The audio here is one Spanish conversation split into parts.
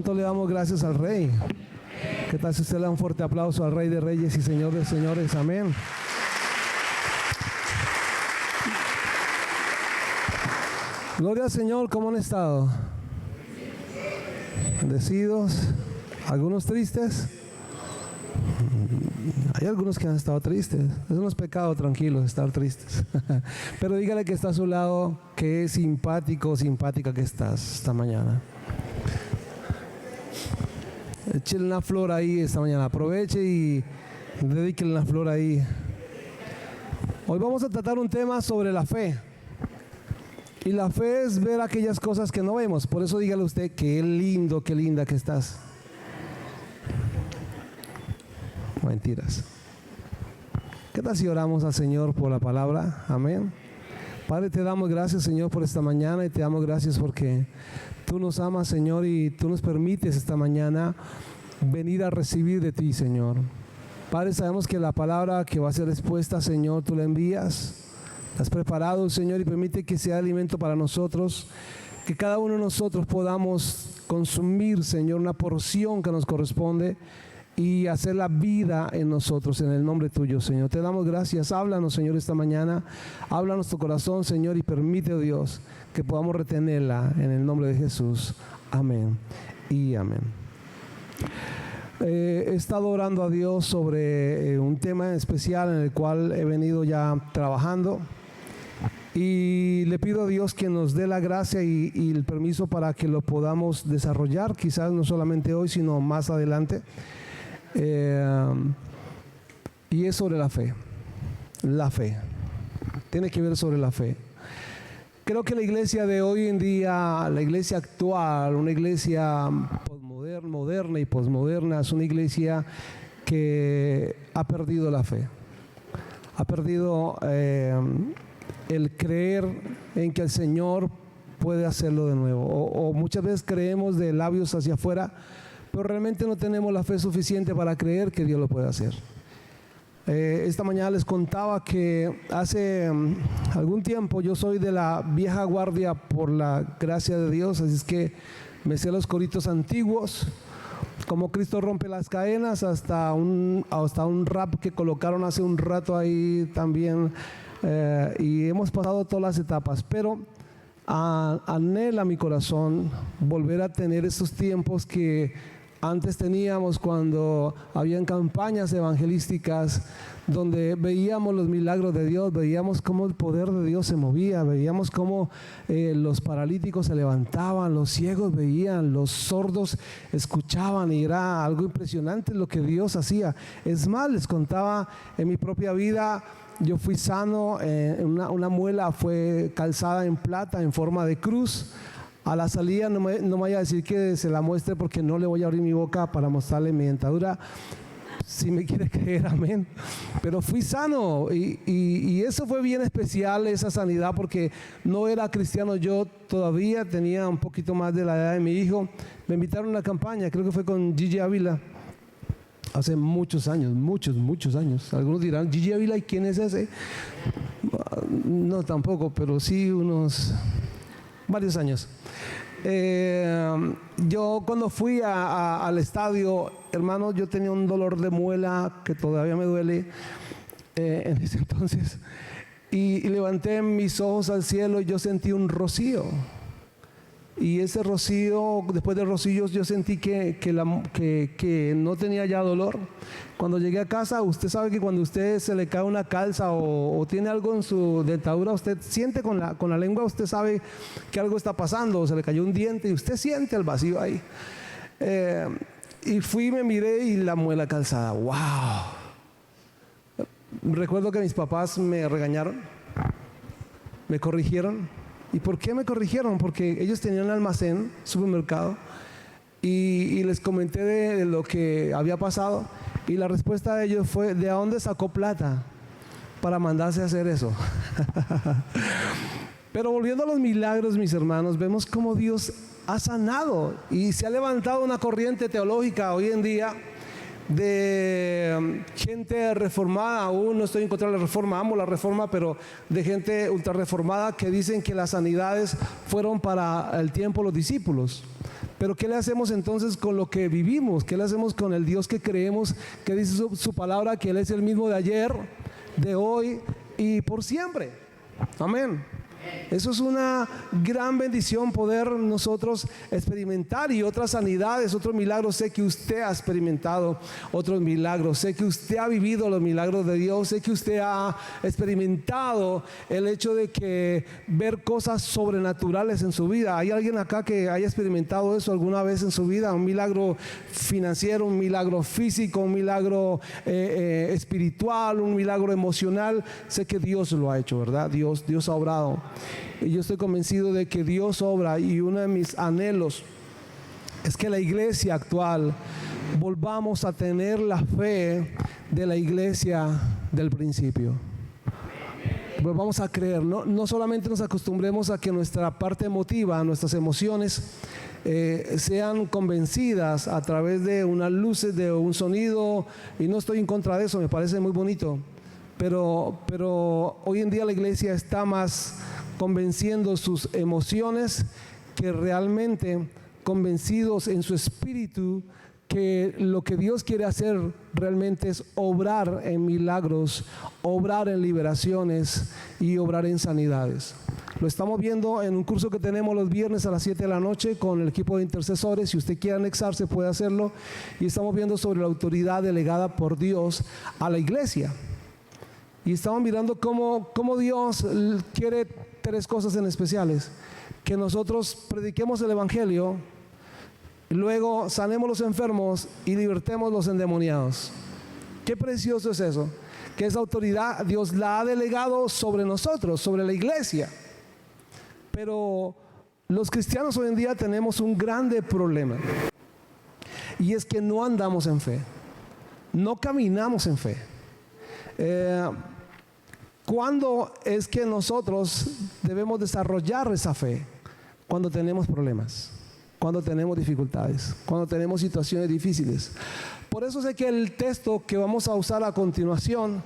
¿Cuánto le damos gracias al Rey? ¿Qué tal si usted le da un fuerte aplauso al Rey de Reyes y Señor de Señores? Amén. Gloria al Señor. ¿Cómo han estado? Bendecidos. ¿Algunos tristes? Hay algunos que han estado tristes. Eso no es pecado, tranquilos, estar tristes. Pero dígale que está a su lado, que es simpático o simpática que estás esta mañana. Échale una flor ahí esta mañana. Aproveche y dedíquele una flor ahí. Hoy vamos a tratar un tema sobre la fe. Y la fe es ver aquellas cosas que no vemos. Por eso dígale usted, qué lindo, qué linda que estás. Mentiras. ¿Qué tal si oramos al Señor por la palabra? Amén. Padre, te damos gracias, Señor, por esta mañana, y te damos gracias porque tú nos amas, Señor, y tú nos permites esta mañana venir a recibir de ti, Señor. Padre, sabemos que la palabra que va a ser expuesta, Señor, tú la envías, la has preparado, Señor, y permite que sea alimento para nosotros, que cada uno de nosotros podamos consumir, Señor, una porción que nos corresponde y hacer la vida en nosotros, en el nombre tuyo, Señor. Te damos gracias. Háblanos, Señor, esta mañana. Habla nuestro corazón, Señor, y permite, oh Dios, que podamos retenerla en el nombre de Jesús. Amén y amén. He estado orando a Dios sobre un tema especial en el cual he venido ya trabajando. Y le pido a Dios que nos dé la gracia y el permiso para que lo podamos desarrollar, quizás no solamente hoy, sino más adelante. Y es sobre la fe. La fe. Tiene que ver sobre la fe. Creo que la iglesia de hoy en día, la iglesia actual, una iglesia moderna y posmoderna, es una iglesia que ha perdido la fe. Ha perdido el creer en que el Señor puede hacerlo de nuevo. O muchas veces creemos de labios hacia afuera, pero realmente no tenemos la fe suficiente para creer que Dios lo puede hacer. Esta mañana les contaba que hace algún tiempo, yo soy de la vieja guardia por la gracia de Dios, así es que me sé los coritos antiguos, como Cristo rompe las cadenas, hasta un rap que colocaron hace un rato ahí también, y hemos pasado todas las etapas, pero anhela mi corazón volver a tener esos tiempos que antes teníamos cuando habían campañas evangelísticas donde veíamos los milagros de Dios, veíamos cómo el poder de Dios se movía, veíamos cómo los paralíticos se levantaban, los ciegos veían, los sordos escuchaban, y era algo impresionante lo que Dios hacía. Es más, les contaba en mi propia vida, yo fui sano, una muela fue calzada en plata en forma de cruz. A la salida no me vaya a decir que se la muestre, porque no le voy a abrir mi boca para mostrarle mi dentadura, si me quiere creer, amén. Pero fui sano y eso fue bien especial, esa sanidad, porque no era cristiano yo todavía, tenía un poquito más de la edad de mi hijo. Me invitaron a una campaña, creo que fue con Gigi Ávila, hace muchos años, muchos años. Algunos dirán, Gigi Ávila, ¿y quién es ese? No, tampoco, pero sí unos varios años. Yo cuando fui al estadio, hermanos, yo tenía un dolor de muela que todavía me duele en ese entonces, y levanté mis ojos al cielo y yo sentí un rocío. Y ese rocío, después del rocío, yo sentí que no tenía ya dolor. Cuando llegué a casa, usted sabe que cuando usted se le cae una calza o tiene algo en su dentadura, usted siente con la lengua, usted sabe que algo está pasando, o se le cayó un diente y usted siente el vacío ahí. Y fui, me miré y la muela calzada. ¡Wow! Recuerdo que mis papás me regañaron, me corrigieron. ¿Y por qué me corrigieron? Porque ellos tenían un almacén, supermercado, y les comenté de lo que había pasado, y la respuesta de ellos fue: ¿de dónde sacó plata para mandarse a hacer eso? Pero volviendo a los milagros, mis hermanos, vemos cómo Dios ha sanado, y se ha levantado una corriente teológica hoy en día de gente reformada. Aún no estoy en contra de la reforma, amo la reforma, pero de gente ultra reformada que dicen que las sanidades fueron para el tiempo de los discípulos. Pero ¿qué le hacemos entonces con lo que vivimos? ¿Qué le hacemos con el Dios que creemos, que dice su palabra, que Él es el mismo de ayer, de hoy y por siempre? Amén. Eso es una gran bendición, poder nosotros experimentar, y otras sanidades, otros milagros. Sé que usted ha experimentado otros milagros, sé que usted ha vivido los milagros de Dios, sé que usted ha experimentado el hecho de que ver cosas sobrenaturales en su vida. ¿Hay alguien acá que haya experimentado eso alguna vez en su vida? Un milagro financiero, un milagro físico, un milagro espiritual, un milagro emocional. Sé que Dios lo ha hecho, ¿verdad? Dios ha obrado. Y yo estoy convencido de que Dios obra, y uno de mis anhelos es que la iglesia actual volvamos a tener la fe de la iglesia del principio. Volvamos a creer, no solamente nos acostumbremos a que nuestra parte emotiva, nuestras emociones sean convencidas a través de unas luces, de un sonido, y no estoy en contra de eso, me parece muy bonito, pero hoy en día la iglesia está más convenciendo sus emociones que realmente convencidos en su espíritu que lo que Dios quiere hacer realmente es obrar en milagros, obrar en liberaciones y obrar en sanidades. Lo estamos viendo en un curso que tenemos los viernes a las 7 de la noche con el equipo de intercesores. Si usted quiere anexarse, puede hacerlo. Y estamos viendo sobre la autoridad delegada por Dios a la iglesia. Y estamos mirando cómo Dios quiere tres cosas en especiales: que nosotros prediquemos el evangelio, y luego sanemos los enfermos y libertemos los endemoniados. Qué precioso es eso, que esa autoridad Dios la ha delegado sobre nosotros, sobre la iglesia. Pero los cristianos hoy en día tenemos un grande problema, y es que no andamos en fe, no caminamos en fe. ¿Cuándo es que nosotros debemos desarrollar esa fe? Cuando tenemos problemas, cuando tenemos dificultades, cuando tenemos situaciones difíciles. Por eso sé que el texto que vamos a usar a continuación,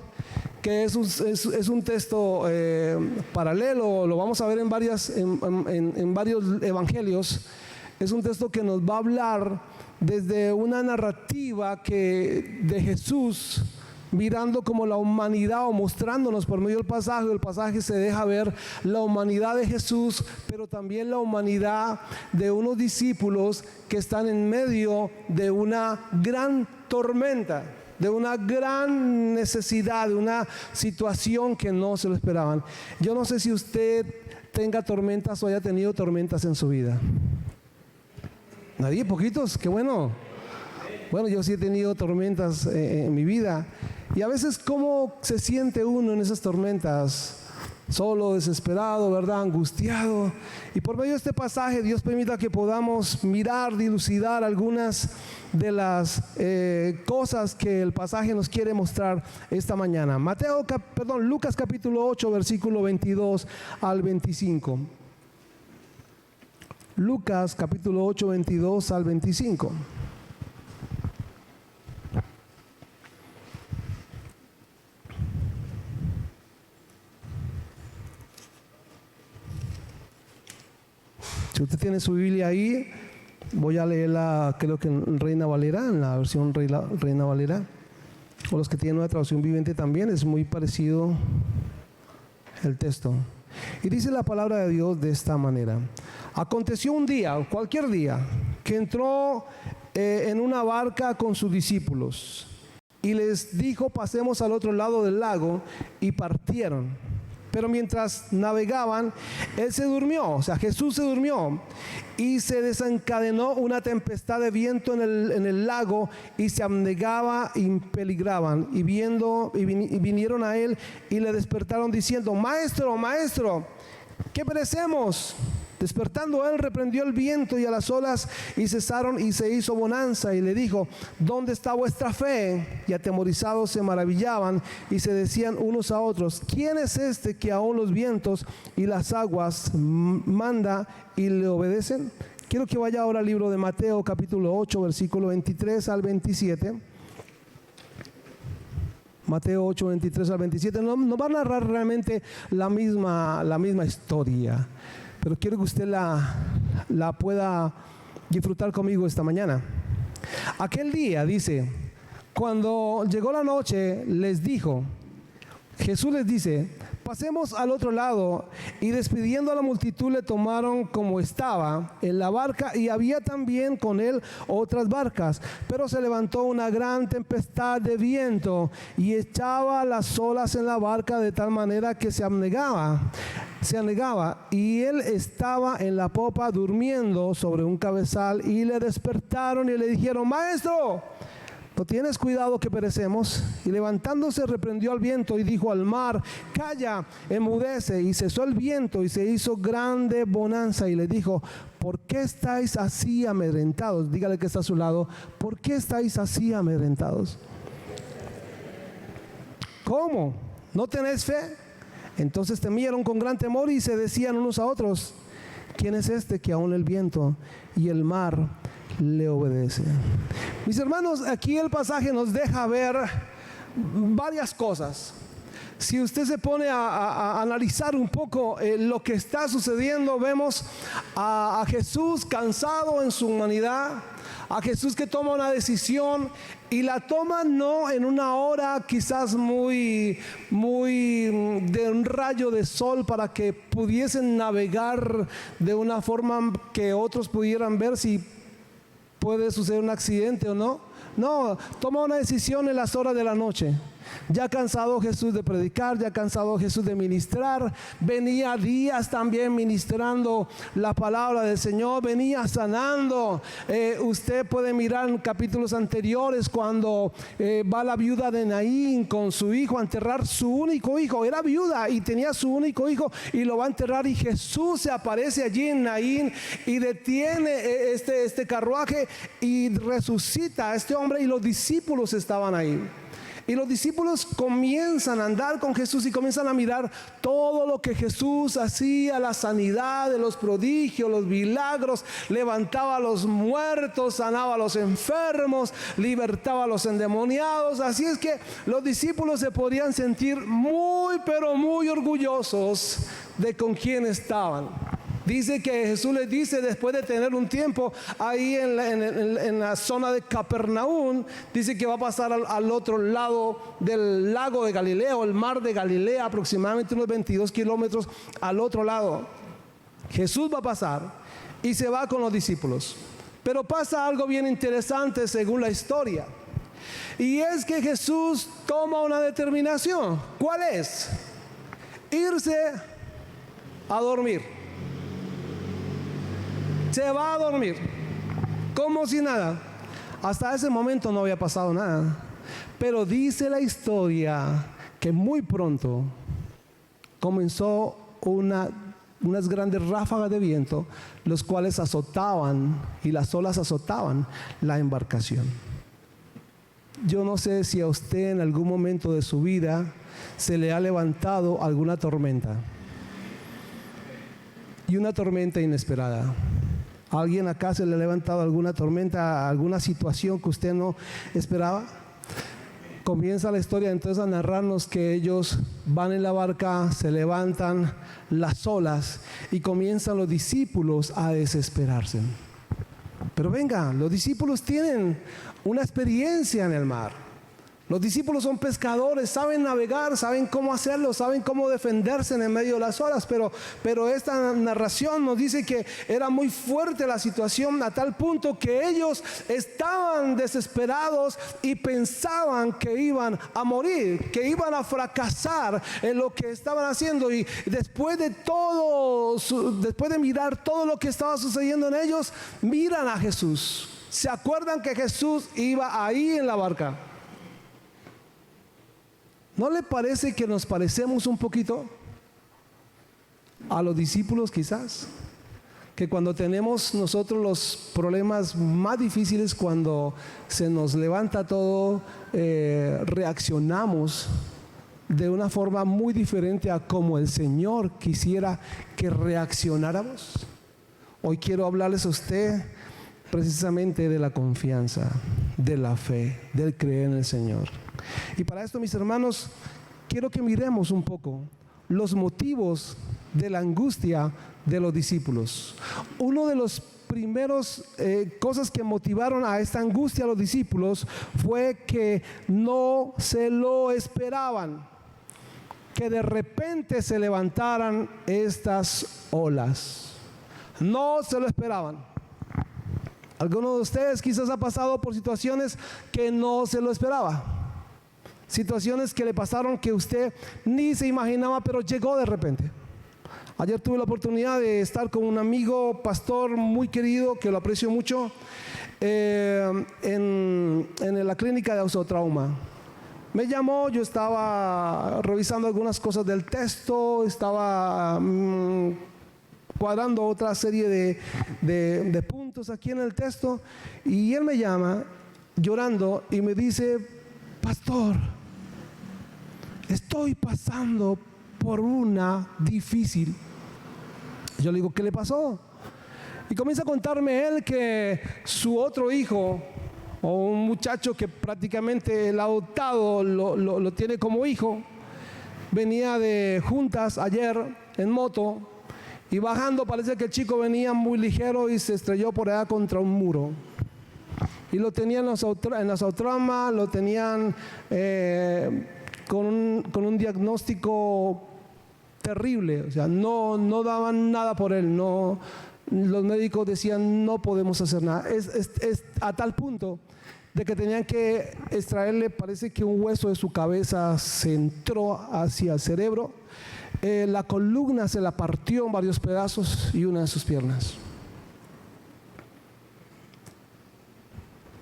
que es un texto paralelo, lo vamos a ver en varios evangelios, es un texto que nos va a hablar desde una narrativa de Jesús, mirando como la humanidad, o mostrándonos por medio del pasaje. El pasaje se deja ver la humanidad de Jesús, pero también la humanidad de unos discípulos que están en medio de una gran tormenta, de una gran necesidad, de una situación que no se lo esperaban. Yo no sé si usted tenga tormentas o haya tenido tormentas en su vida. Nadie, poquitos, qué bueno. Bueno, yo sí he tenido tormentas en mi vida. Y a veces, ¿cómo se siente uno en esas tormentas? Solo, desesperado, ¿verdad? Angustiado. Y por medio de este pasaje, Dios permita que podamos mirar, dilucidar algunas de las cosas que el pasaje nos quiere mostrar esta mañana. Lucas capítulo 8, versículo 22 al 25. Lucas capítulo 8, 22 al 25. Si usted tiene su Biblia ahí, voy a leerla, creo que en Reina Valera, en la versión Reina Valera, o los que tienen una traducción viviente también, es muy parecido el texto. Y dice la palabra de Dios de esta manera: aconteció un día, cualquier día, que entró en una barca con sus discípulos y les dijo: pasemos al otro lado del lago, y partieron. Pero mientras navegaban, Él se durmió, o sea, Jesús se durmió, y se desencadenó una tempestad de viento en el lago, y se anegaba y peligraban. Y vinieron a Él y le despertaron diciendo: Maestro, Maestro, ¿qué perecemos? Despertando Él, reprendió el viento y a las olas, y cesaron, y se hizo bonanza. Y le dijo: ¿dónde está vuestra fe? Y atemorizados se maravillaban y se decían unos a otros: ¿quién es este que aún los vientos y las aguas manda y le obedecen? Quiero que vaya ahora al libro de Mateo capítulo 8, versículo 23 al 27. Mateo 8, 23 al 27. No va a narrar realmente la misma historia, pero quiero que usted la pueda disfrutar conmigo esta mañana. Aquel día, dice, cuando llegó la noche, Jesús les dice, pasemos al otro lado, y despidiendo a la multitud le tomaron como estaba en la barca, y había también con él otras barcas, pero se levantó una gran tempestad de viento y echaba las olas en la barca de tal manera que se anegaba, y él estaba en la popa durmiendo sobre un cabezal, y le despertaron y le dijeron, maestro, ¿no tienes cuidado que perecemos? Y levantándose reprendió al viento y dijo al mar, calla, enmudece. Y cesó el viento y se hizo grande bonanza. Y le dijo, ¿por qué estáis así amedrentados? Dígale que está a su lado, ¿por qué estáis así amedrentados? ¿Cómo? ¿No tenéis fe? Entonces temieron con gran temor y se decían unos a otros, ¿quién es este que aún el viento y el mar le obedece? Mis hermanos, aquí el pasaje nos deja ver varias cosas. Si usted se pone a analizar un poco lo que está sucediendo, vemos a Jesús cansado en su humanidad, a Jesús que toma una decisión y la toma no en una hora quizás muy de un rayo de sol para que pudiesen navegar de una forma que otros pudieran ver si puede suceder un accidente o no. No, toma una decisión en las horas de la noche. Ya cansado Jesús de predicar, ya cansado Jesús de ministrar, venía días también ministrando la palabra del Señor, venía sanando. Usted puede mirar en capítulos anteriores cuando va la viuda de Naín con su hijo a enterrar su único hijo. Era viuda y tenía su único hijo y lo va a enterrar, y Jesús se aparece allí en Naín y detiene este carruaje y resucita a este hombre, y los discípulos estaban ahí. Y los discípulos comienzan a andar con Jesús y comienzan a mirar todo lo que Jesús hacía, la sanidad, los prodigios, los milagros, levantaba a los muertos, sanaba a los enfermos, libertaba a los endemoniados. Así es que los discípulos se podían sentir muy, pero muy orgullosos de con quién estaban. Dice que Jesús les dice, después de tener un tiempo ahí en la zona de Capernaum, dice que va a pasar al otro lado del lago de Galilea, o el mar de Galilea, aproximadamente unos 22 kilómetros al otro lado. Jesús va a pasar y se va con los discípulos. Pero pasa algo bien interesante según la historia, y es que Jesús toma una determinación. ¿Cuál es? Irse a dormir. Se va a dormir, como si nada. Hasta ese momento no había pasado nada. Pero dice la historia que muy pronto comenzó unas grandes ráfagas de viento, los cuales azotaban, y las olas azotaban la embarcación. Yo no sé si a usted en algún momento de su vida se le ha levantado alguna tormenta, y una tormenta inesperada. ¿A alguien acá se le ha levantado alguna tormenta, alguna situación que usted no esperaba? Comienza la historia entonces a narrarnos que ellos van en la barca, se levantan las olas y comienzan los discípulos a desesperarse. Pero venga, los discípulos tienen una experiencia en el mar. Los discípulos son pescadores, saben navegar, saben cómo hacerlo, saben cómo defenderse en el medio de las olas, pero esta narración nos dice que era muy fuerte la situación, a tal punto que ellos estaban desesperados y pensaban que iban a morir, que iban a fracasar en lo que estaban haciendo. Y después de mirar todo lo que estaba sucediendo en ellos, miran a Jesús. Se acuerdan que Jesús iba ahí en la barca. ¿No le parece que nos parecemos un poquito a los discípulos quizás? Que cuando tenemos nosotros los problemas más difíciles, cuando se nos levanta todo, reaccionamos de una forma muy diferente a como el Señor quisiera que reaccionáramos. Hoy quiero hablarles a usted precisamente de la confianza, de la fe, del creer en el Señor. Y para esto, mis hermanos, quiero que miremos un poco los motivos de la angustia de los discípulos. Uno de los primeros cosas que motivaron a esta angustia a los discípulos fue que no se lo esperaban, que de repente se levantaran estas olas. No se lo esperaban. Algunos de ustedes quizás ha pasado por situaciones que no se lo esperaba. Situaciones que le pasaron que usted ni se imaginaba, pero llegó de repente. Ayer tuve la oportunidad de estar con un amigo pastor muy querido, que lo aprecio mucho, en la clínica de Ozotrauma. Me llamó, yo estaba revisando algunas cosas del texto, estaba cuadrando otra serie de puntos aquí en el texto, y él me llama llorando y me dice: pastor, estoy pasando por una difícil. Yo le digo: ¿qué le pasó? Y comienza a contarme él que su otro hijo, o un muchacho que prácticamente el adoptado lo tiene como hijo, venía de juntas ayer en moto, y bajando parece que el chico venía muy ligero y se estrelló por allá contra un muro. Y lo tenían en la Ozotrauma, lo tenían con un diagnóstico terrible. O sea, no daban nada por él. No, los médicos decían: no podemos hacer nada. Es a tal punto de que tenían que extraerle, parece que un hueso de su cabeza se entró hacia el cerebro. La columna se la partió en varios pedazos y una de sus piernas.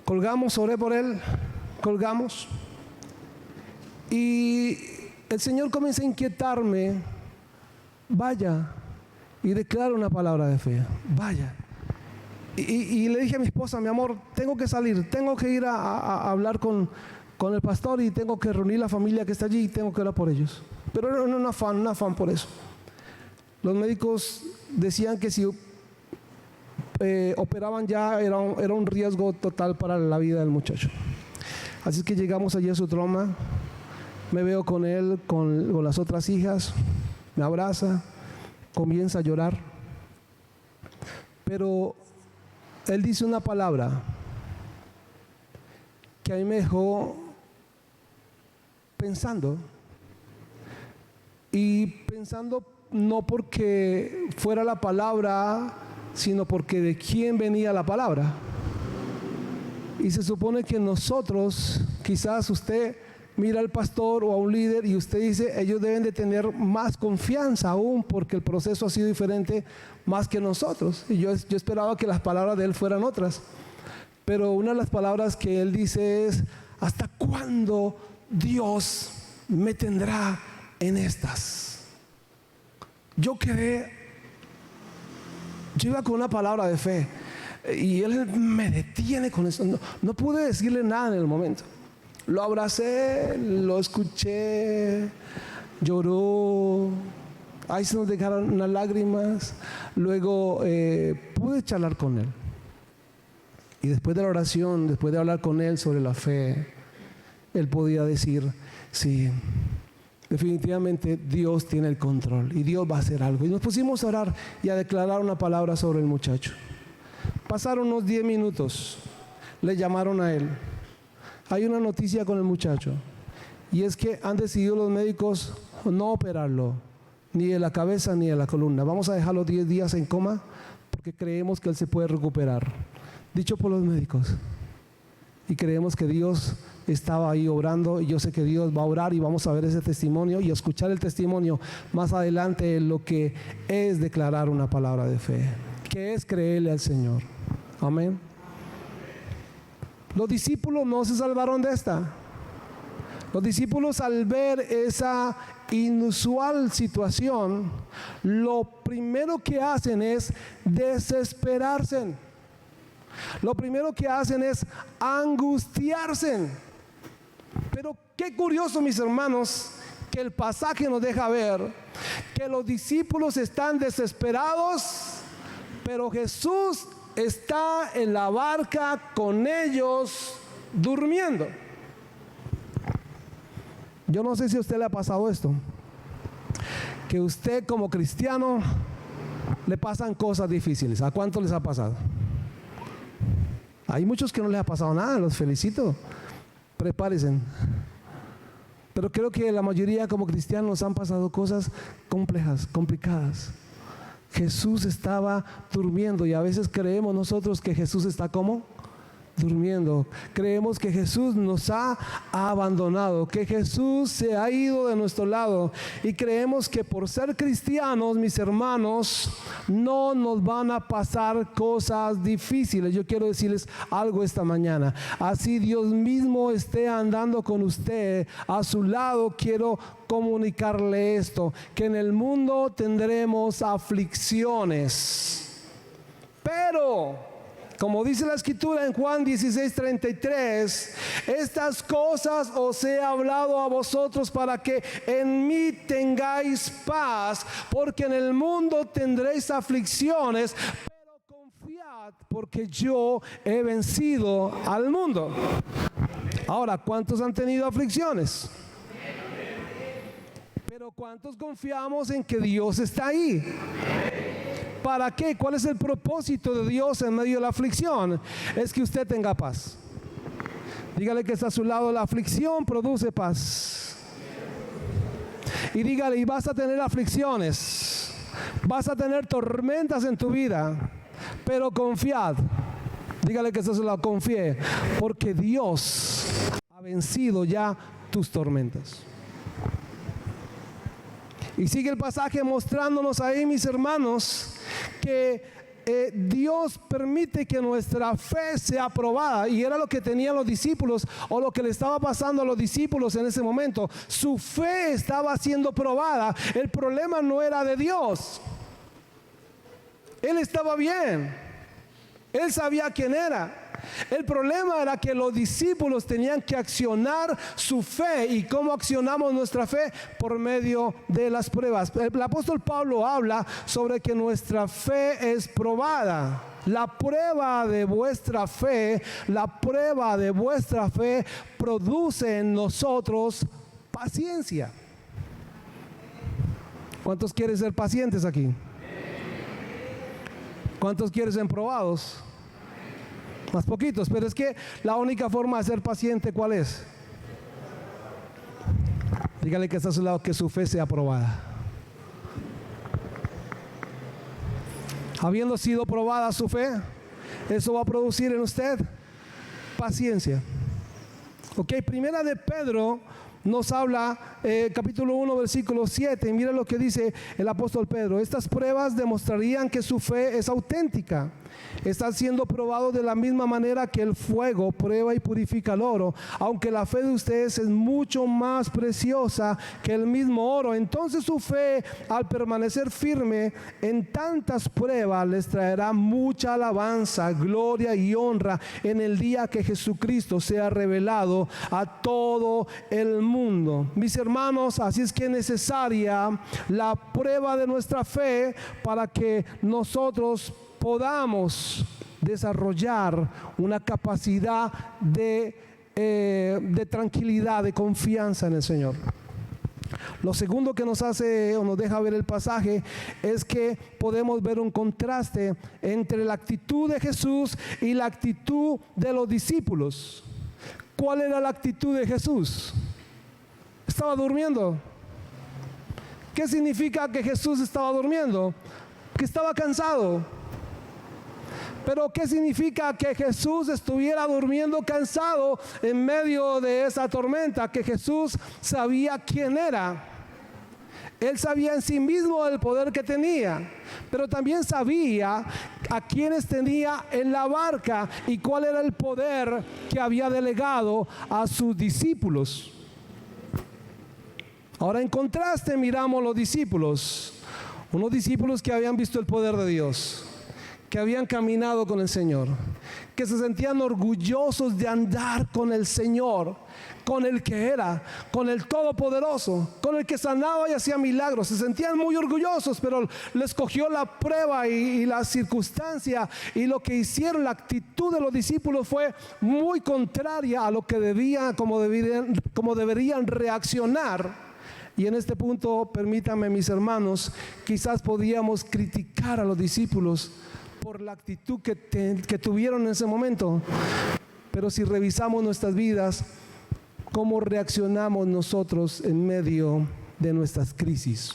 Colgamos, oré por él, colgamos, y el Señor comienza a inquietarme: vaya y declara una palabra de fe, vaya. Y le dije a mi esposa: mi amor, tengo que salir, tengo que ir a hablar con el pastor, y tengo que reunir la familia que está allí y tengo que orar por ellos. Pero era un afán por eso. Los médicos decían que si operaban ya era un riesgo total para la vida del muchacho. Así que llegamos allí a Ozotrauma, me veo con él, con las otras hijas, me abraza, comienza a llorar, pero él dice una palabra que a mí me dejó pensando, y pensando no porque fuera la palabra, sino porque de quién venía la palabra. Y se supone que nosotros, quizás usted mira al pastor o a un líder y usted dice: ellos deben de tener más confianza aún, porque el proceso ha sido diferente más que nosotros. Y yo esperaba que las palabras de él fueran otras, pero una de las palabras que él dice es: ¿hasta cuándo Dios me tendrá en estas? Yo iba con una palabra de fe, y él me detiene con eso. No pude decirle nada en el momento. Lo abracé, lo escuché, lloró, ahí se nos dejaron unas lágrimas. Luego pude charlar con él, y después de la oración, después de hablar con él sobre la fe, él podía decir: sí, definitivamente Dios tiene el control y Dios va a hacer algo. Y nos pusimos a orar y a declarar una palabra sobre el muchacho. Pasaron unos 10 minutos, le llamaron a él. Hay una noticia con el muchacho, y es que han decidido los médicos no operarlo, ni de la cabeza ni de la columna. Vamos a dejarlo 10 días en coma, porque creemos que él se puede recuperar, dicho por los médicos. Y creemos que Dios estaba ahí obrando, y yo sé que Dios va a orar, y vamos a ver ese testimonio y a escuchar el testimonio más adelante, en lo que es declarar una palabra de fe, que es creerle al Señor. Amén. Los discípulos no se salvaron de esta. Los discípulos, al ver esa inusual situación, lo primero que hacen es desesperarse. Lo primero que hacen es angustiarse. Pero qué curioso, mis hermanos, que el pasaje nos deja ver que los discípulos están desesperados, pero Jesús está en la barca con ellos durmiendo. Yo no sé si a usted le ha pasado esto, que usted como cristiano le pasan cosas difíciles. ¿A cuánto les ha pasado? Hay muchos que no les ha pasado nada, los felicito. Prepárense. Pero creo que la mayoría como cristianos han pasado cosas complejas, complicadas. Jesús estaba durmiendo y a veces creemos nosotros que Jesús está ¿cómo? Durmiendo. Creemos que Jesús nos ha abandonado, que Jesús se ha ido de nuestro lado, y creemos que por ser cristianos, mis hermanos, no nos van a pasar cosas difíciles. Yo quiero decirles algo esta mañana. Así Dios mismo esté andando con usted a su lado, quiero comunicarle esto, que en el mundo tendremos aflicciones, pero como dice la escritura en Juan 16:33, estas cosas os he hablado a vosotros para que en mí tengáis paz, porque en el mundo tendréis aflicciones, pero confiad porque yo he vencido al mundo. Ahora, ¿cuántos han tenido aflicciones? Pero ¿cuántos confiamos en que Dios está ahí? ¿Para qué? ¿Cuál es el propósito de Dios en medio de la aflicción? Es que usted tenga paz. Dígale que está a su lado: la aflicción produce paz. Y dígale: y vas a tener aflicciones, vas a tener tormentas en tu vida, pero confiad. Dígale que está a su lado: confíe, porque Dios ha vencido ya tus tormentas. Y sigue el pasaje mostrándonos ahí, mis hermanos, que Dios permite que nuestra fe sea probada. Y era lo que tenían los discípulos, o lo que le estaba pasando a los discípulos en ese momento. Su fe estaba siendo probada. El problema no era de Dios. Él estaba bien. Él sabía quién era. El problema era que los discípulos tenían que accionar su fe. ¿Y cómo accionamos nuestra fe? Por medio de las pruebas. El apóstol Pablo habla sobre que nuestra fe es probada. La prueba de vuestra fe, produce en nosotros paciencia. ¿Cuántos quieren ser pacientes aquí? ¿Cuántos quieren ser probados? Más poquitos, pero es que la única forma de ser paciente, ¿cuál es? Dígale que está a su lado: que su fe sea probada. Habiendo sido probada su fe, eso va a producir en usted paciencia. Ok, primera de Pedro nos habla, capítulo 1, versículo 7, y mira lo que dice el apóstol Pedro: estas pruebas demostrarían que su fe es auténtica. Está siendo probado de la misma manera que el fuego prueba y purifica el oro, aunque la fe de ustedes es mucho más preciosa que el mismo oro. Entonces su fe, al permanecer firme en tantas pruebas, les traerá mucha alabanza, gloria y honra en el día que Jesucristo sea revelado a todo el mundo. Mis hermanos, así es que es necesaria la prueba de nuestra fe para que nosotros podamos desarrollar una capacidad de tranquilidad, de confianza en el Señor. Lo segundo que nos hace o nos deja ver el pasaje es que podemos ver un contraste entre la actitud de Jesús y la actitud de los discípulos. ¿Cuál era la actitud de Jesús? Estaba durmiendo. ¿Qué significa que Jesús estaba durmiendo? Que estaba cansado. Pero ¿qué significa que Jesús estuviera durmiendo cansado en medio de esa tormenta? Que Jesús sabía quién era. Él sabía en sí mismo el poder que tenía, pero también sabía a quienes tenía en la barca y cuál era el poder que había delegado a sus discípulos. Ahora, en contraste, miramos los discípulos, unos discípulos que habían visto el poder de Dios, que habían caminado con el Señor, que se sentían orgullosos de andar con el Señor, con el que era, con el Todopoderoso, con el que sanaba y hacía milagros. Se sentían muy orgullosos, pero les cogió la prueba y la circunstancia, y lo que hicieron, la actitud de los discípulos fue muy contraria a lo que como deberían reaccionar. Y en este punto, permítanme, mis hermanos, quizás podíamos criticar a los discípulos por la actitud que tuvieron en ese momento. Pero si revisamos nuestras vidas, ¿cómo reaccionamos nosotros en medio de nuestras crisis?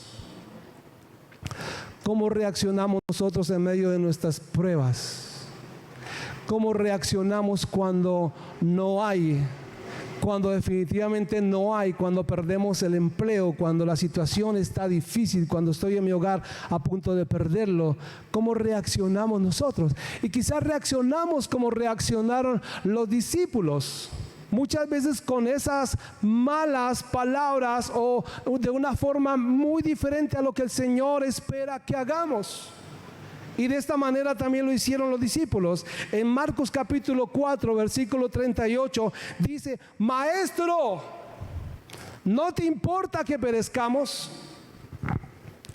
¿Cómo reaccionamos nosotros en medio de nuestras pruebas? ¿Cómo reaccionamos cuando no hay? Cuando definitivamente no hay, cuando perdemos el empleo, cuando la situación está difícil, cuando estoy en mi hogar a punto de perderlo, ¿cómo reaccionamos nosotros? Y quizás reaccionamos como reaccionaron los discípulos, muchas veces con esas malas palabras o de una forma muy diferente a lo que el Señor espera que hagamos. Y de esta manera también lo hicieron los discípulos. En Marcos capítulo 4, versículo 38, dice: Maestro, ¿no te importa que perezcamos?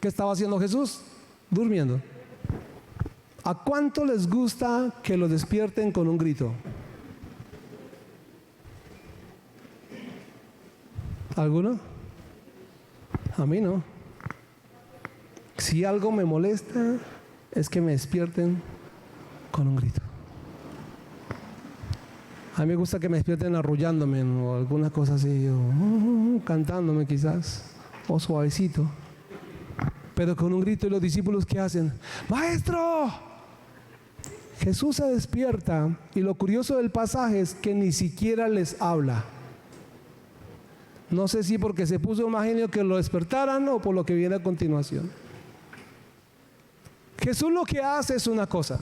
¿Qué estaba haciendo Jesús? Durmiendo. ¿A cuánto les gusta que lo despierten con un grito? ¿Alguno? A mí no. Si algo me molesta, es que me despierten con un grito. A mí me gusta que me despierten arrullándome o alguna cosa así, o cantándome quizás, o suavecito, pero con un grito. Y los discípulos, ¿qué hacen? ¡Maestro! Jesús se despierta, y lo curioso del pasaje es que ni siquiera les habla. No sé si porque se puso más genio que lo despertaran o por lo que viene a continuación. Jesús lo que hace es una cosa: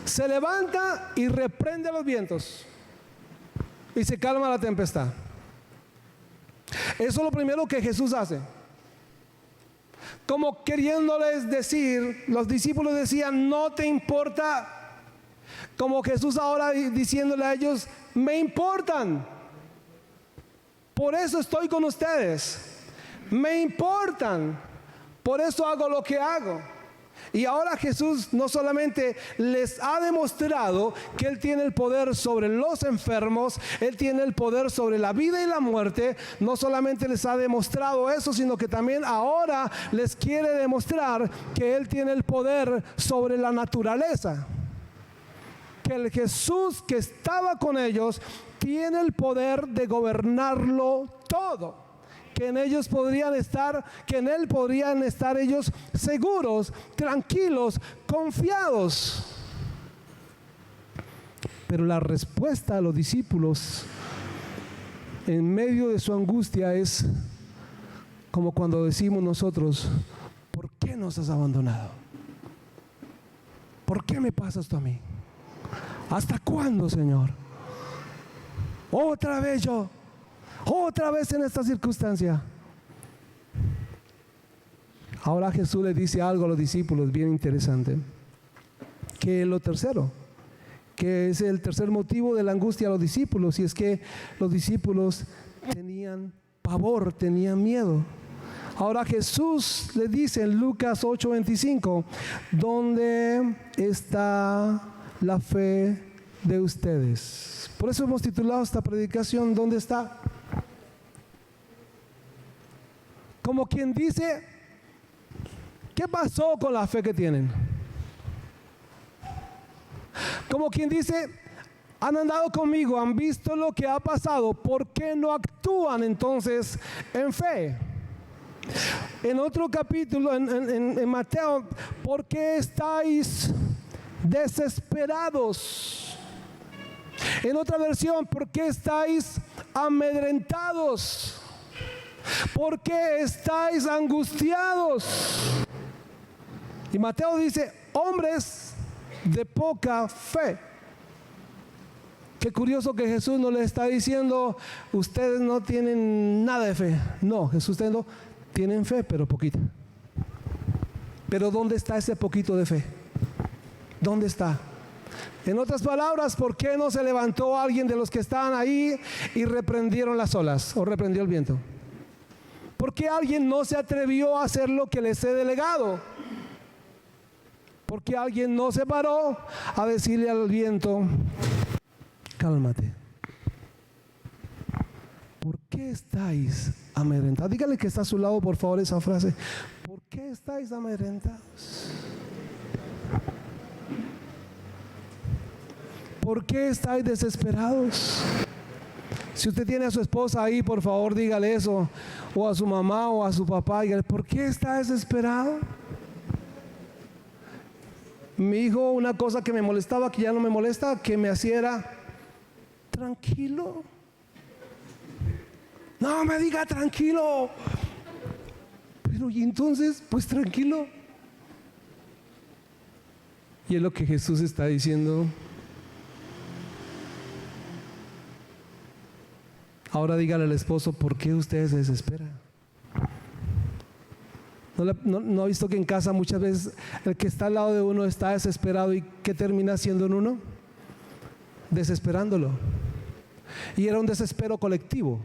se levanta y reprende los vientos y se calma la tempestad. Eso es lo primero que Jesús hace. Como queriéndoles decir, los discípulos decían: no te importa. Como Jesús ahora diciéndole a ellos: me importan. Por eso estoy con ustedes. Me importan. Por eso hago lo que hago. Y ahora Jesús no solamente les ha demostrado que Él tiene el poder sobre los enfermos, Él tiene el poder sobre la vida y la muerte. No solamente les ha demostrado eso, sino que también ahora les quiere demostrar que Él tiene el poder sobre la naturaleza. Que el Jesús que estaba con ellos tiene el poder de gobernarlo todo. Que en ellos podrían estar, que en Él podrían estar ellos seguros, tranquilos, confiados. Pero la respuesta a los discípulos en medio de su angustia es como cuando decimos nosotros: ¿por qué nos has abandonado? ¿Por qué me pasa esto a mí? ¿Hasta cuándo, Señor? Otra vez yo. Otra vez en esta circunstancia. Ahora Jesús le dice algo a los discípulos bien interesante, que es lo tercero, que es el tercer motivo de la angustia a los discípulos, y es que los discípulos tenían pavor, tenían miedo. Ahora Jesús le dice en Lucas 8:25: ¿dónde está la fe de ustedes? Por eso hemos titulado esta predicación: ¿dónde está? Como quien dice: ¿qué pasó con la fe que tienen? Como quien dice: han andado conmigo, han visto lo que ha pasado, ¿por qué no actúan entonces en fe? En otro capítulo, en Mateo: ¿por qué estáis desesperados? En otra versión: ¿por qué estáis amedrentados? ¿Por qué estáis angustiados? Y Mateo dice: hombres de poca fe. Qué curioso que Jesús no le está diciendo: ustedes no tienen nada de fe. No, Jesús está diciendo: tienen fe, pero poquita. Pero ¿dónde está ese poquito de fe? ¿Dónde está? En otras palabras, ¿por qué no se levantó alguien de los que estaban ahí y reprendieron las olas o reprendió el viento? ¿Por qué alguien no se atrevió a hacer lo que les he delegado? ¿Por qué alguien no se paró a decirle al viento: cálmate? ¿Por qué estáis amedrentados? Dígale que está a su lado, por favor, esa frase: ¿por qué estáis amedrentados? ¿por qué estáis desesperados? Si usted tiene a su esposa ahí, por favor dígale eso, o a su mamá o a su papá, dígale, ¿por qué está desesperado? Mi hijo, una cosa que me molestaba, que ya no me molesta, que me hacía era, tranquilo. No me diga tranquilo. Pero y entonces, pues tranquilo. Y es lo que Jesús está diciendo. Ahora dígale al esposo, ¿por qué usted se desespera? ¿No ha visto que en casa muchas veces el que está al lado de uno está desesperado y qué termina haciendo en uno? Desesperándolo. Y era un desespero colectivo.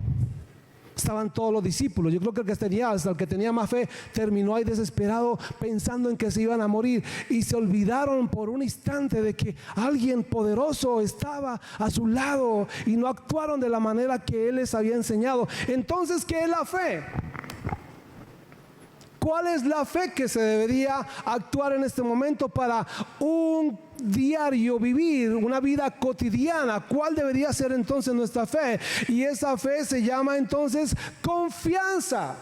Estaban todos los discípulos. Yo creo que hasta el que tenía más fe terminó ahí desesperado pensando en que se iban a morir, y se olvidaron por un instante de que alguien poderoso estaba a su lado y no actuaron de la manera que Él les había enseñado. Entonces, ¿qué es la fe? ¿Cuál es la fe que se debería actuar en este momento para un diario vivir, una vida cotidiana? ¿Cuál debería ser entonces nuestra fe? Y esa fe se llama entonces confianza.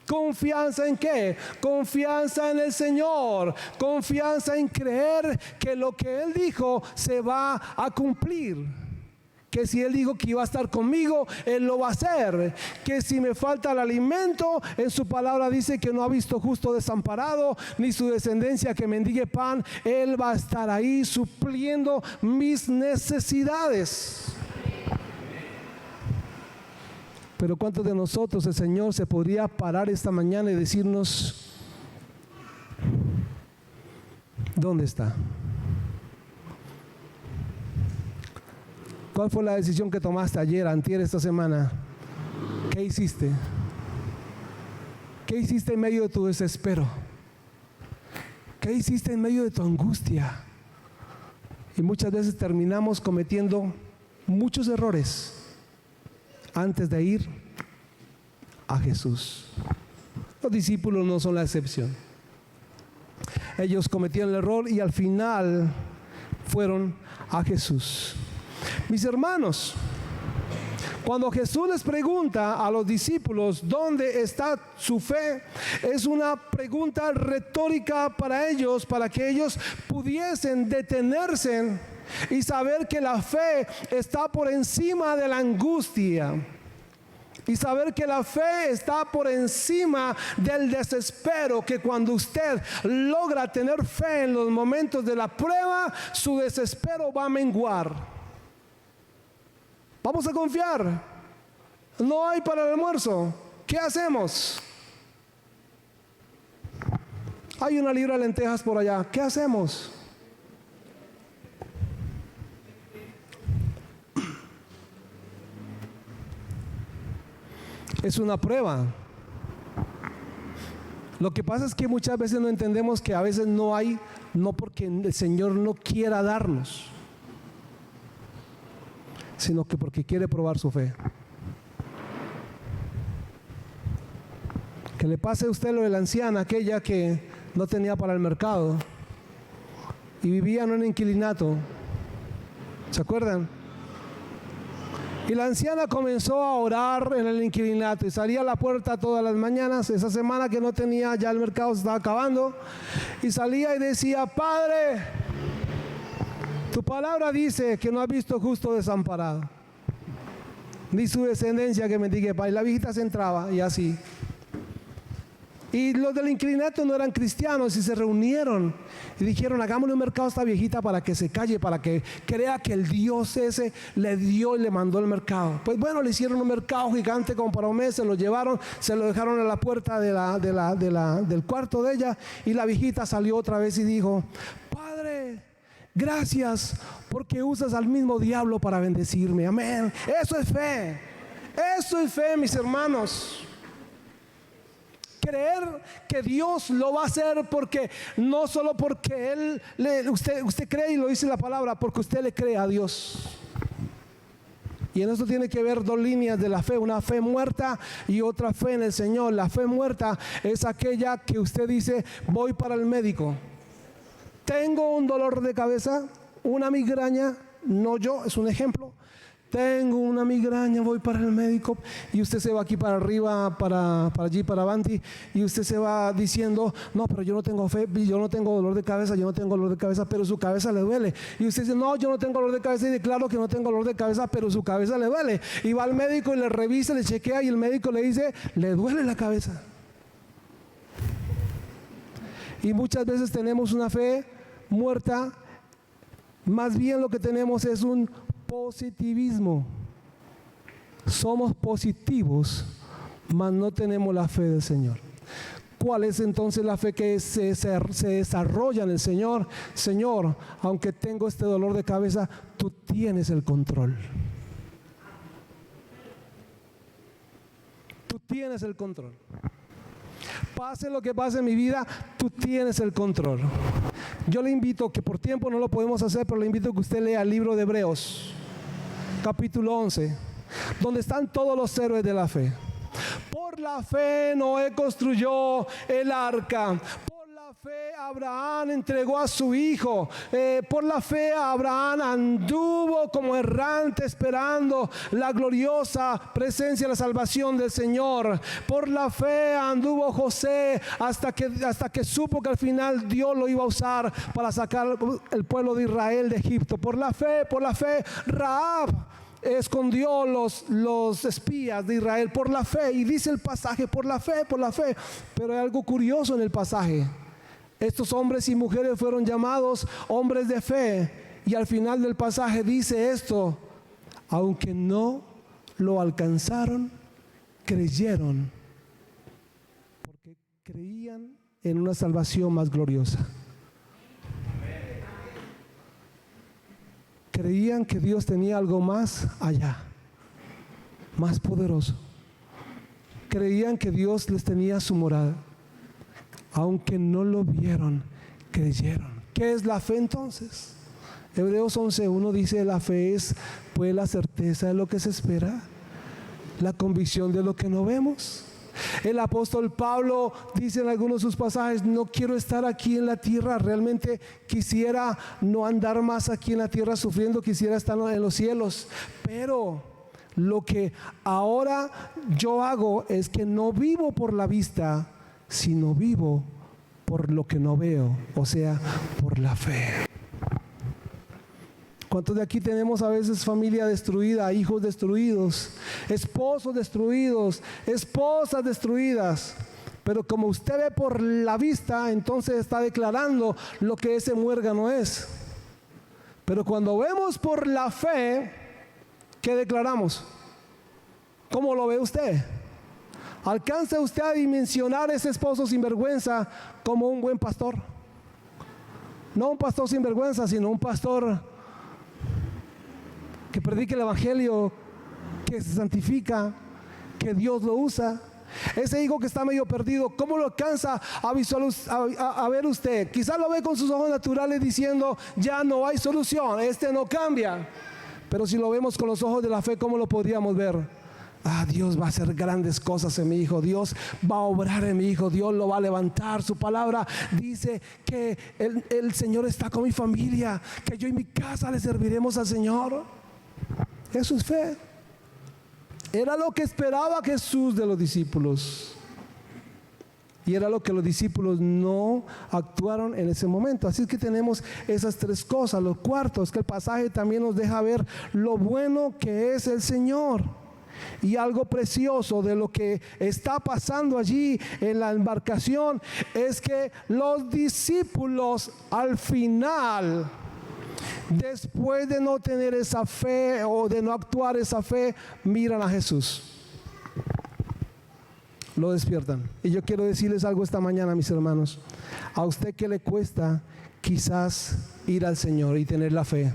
¿Confianza en qué? Confianza en el Señor. Confianza en creer que lo que Él dijo se va a cumplir. Que si Él dijo que iba a estar conmigo, Él lo va a hacer. Que si me falta el alimento, en su palabra dice que no ha visto justo desamparado, ni su descendencia que mendigue pan. Él va a estar ahí supliendo mis necesidades. Pero ¿cuántos de nosotros el Señor se podría parar esta mañana y decirnos, ¿dónde está? ¿Cuál fue la decisión que tomaste ayer, antier, esta semana? ¿Qué hiciste? ¿Qué hiciste en medio de tu desespero? ¿Qué hiciste en medio de tu angustia? Y muchas veces terminamos cometiendo muchos errores antes de ir a Jesús. Los discípulos no son la excepción. Ellos cometieron el error y al final fueron a Jesús. Mis hermanos, cuando Jesús les pregunta a los discípulos dónde está su fe, es una pregunta retórica para ellos, para que ellos pudiesen detenerse y saber que la fe está por encima de la angustia. Y saber que la fe está por encima del desespero, que cuando usted logra tener fe en los momentos de la prueba, su desespero va a menguar. Vamos a confiar. No hay para el almuerzo. ¿Qué hacemos? Hay una libra de lentejas por allá. ¿Qué hacemos? Es una prueba. Lo que pasa es que muchas veces no entendemos que a veces no hay, no porque el Señor no quiera darnos, sino que porque quiere probar su fe. Que le pase a usted lo de la anciana, aquella que no tenía para el mercado y vivía en un inquilinato. ¿Se acuerdan? Y la anciana comenzó a orar en el inquilinato y salía a la puerta todas las mañanas. Esa semana que no tenía, ya el mercado se estaba acabando, y salía y decía: Padre, tu palabra dice que no has visto justo desamparado, ni su descendencia que mendigue pan. Y la viejita se entraba y así. Y los del inquilinato no eran cristianos y se reunieron y dijeron: hagámosle un mercado a esta viejita para que se calle, para que crea que el Dios ese le dio y le mandó el mercado. Pues bueno, le hicieron un mercado gigante como para un mes, se lo llevaron, se lo dejaron a la puerta del cuarto de ella, y la viejita salió otra vez y dijo: Padre, gracias porque usas al mismo diablo para bendecirme. Amén. Eso es fe. Eso es fe, mis hermanos. Creer que Dios lo va a hacer, porque no solo porque usted cree, y lo dice la palabra, porque usted le cree a Dios. Y en esto tiene que ver dos líneas de la fe: una fe muerta y otra fe en el Señor. La fe muerta es aquella que usted dice: voy para el médico, tengo un dolor de cabeza, una migraña, no yo, es un ejemplo. Tengo una migraña, voy para el médico y usted se va aquí para arriba, para allí, para avanti, y usted se va diciendo, no, pero yo no tengo fe, yo no tengo dolor de cabeza, yo no tengo dolor de cabeza, pero su cabeza le duele. Y usted dice, no, yo no tengo dolor de cabeza y declaro que no tengo dolor de cabeza, pero su cabeza le duele. Y va al médico y le revisa, le chequea y el médico le dice, le duele la cabeza. Y muchas veces tenemos una fe muerta, más bien lo que tenemos es un positivismo. Somos positivos, mas no tenemos la fe del Señor. ¿Cuál es entonces la fe que se desarrolla en el Señor? Señor, aunque tengo este dolor de cabeza, tú tienes el control. Tú tienes el control. Pase lo que pase en mi vida, tú tienes el control. Yo le invito, que por tiempo no lo podemos hacer, pero le invito a que usted lea el libro de Hebreos, capítulo 11, donde están todos los héroes de la fe. Por la fe Noé construyó el arca. Por la fe Abraham entregó a su hijo. Por la fe Abraham anduvo como errante esperando la gloriosa presencia y la salvación del Señor. Por la fe anduvo José hasta que supo que al final Dios lo iba a usar para sacar el pueblo de Israel de Egipto. Por la fe Rahab escondió los espías de Israel por la fe. Y dice el pasaje, por la fe. Pero hay algo curioso en el pasaje. Estos hombres y mujeres fueron llamados hombres de fe. Y al final del pasaje dice esto: aunque no lo alcanzaron, creyeron, porque creían en una salvación más gloriosa. Creían que Dios tenía algo más allá, más poderoso. Creían que Dios les tenía su morada. Aunque no lo vieron, creyeron. ¿Qué es la fe entonces? Hebreos 11:1 dice, la fe es pues la certeza de lo que se espera, la convicción de lo que no vemos. El apóstol Pablo dice en algunos de sus pasajes, no quiero estar aquí en la tierra, realmente quisiera no andar más aquí en la tierra sufriendo, quisiera estar en los cielos, pero lo que ahora yo hago es que no vivo por la vista, sino vivo por lo que no veo, o sea, por la fe. ¿Cuántos de aquí tenemos a veces familia destruida, hijos destruidos, esposos destruidos, esposas destruidas? Pero como usted ve por la vista, entonces está declarando lo que ese muérgano es. Pero cuando vemos por la fe, ¿qué declaramos? ¿Cómo lo ve usted? ¿Alcanza usted a dimensionar ese esposo sinvergüenza como un buen pastor? No un pastor sinvergüenza, sino un pastor que predique el evangelio, que se santifica, que Dios lo usa. Ese hijo que está medio perdido, ¿cómo lo alcanza a ver usted? Quizás lo ve con sus ojos naturales diciendo, ya no hay solución, este no cambia. Pero si lo vemos con los ojos de la fe, ¿cómo lo podríamos ver? Dios va a hacer grandes cosas en mi hijo, Dios va a obrar en mi hijo, Dios lo va a levantar. Su palabra dice que el Señor está con mi familia, que yo y mi casa le serviremos al Señor. Eso es fe. Era lo que esperaba Jesús de los discípulos. Y era lo que los discípulos no actuaron en ese momento. Así es que tenemos esas tres cosas. Lo cuarto es que el pasaje también nos deja ver lo bueno que es el Señor. Y algo precioso de lo que está pasando allí en la embarcación es que los discípulos al final, después de no tener esa fe o de no actuar esa fe, miran a Jesús, lo despiertan. Y yo quiero decirles algo esta mañana, mis hermanos. A usted que le cuesta quizás ir al Señor y tener la fe,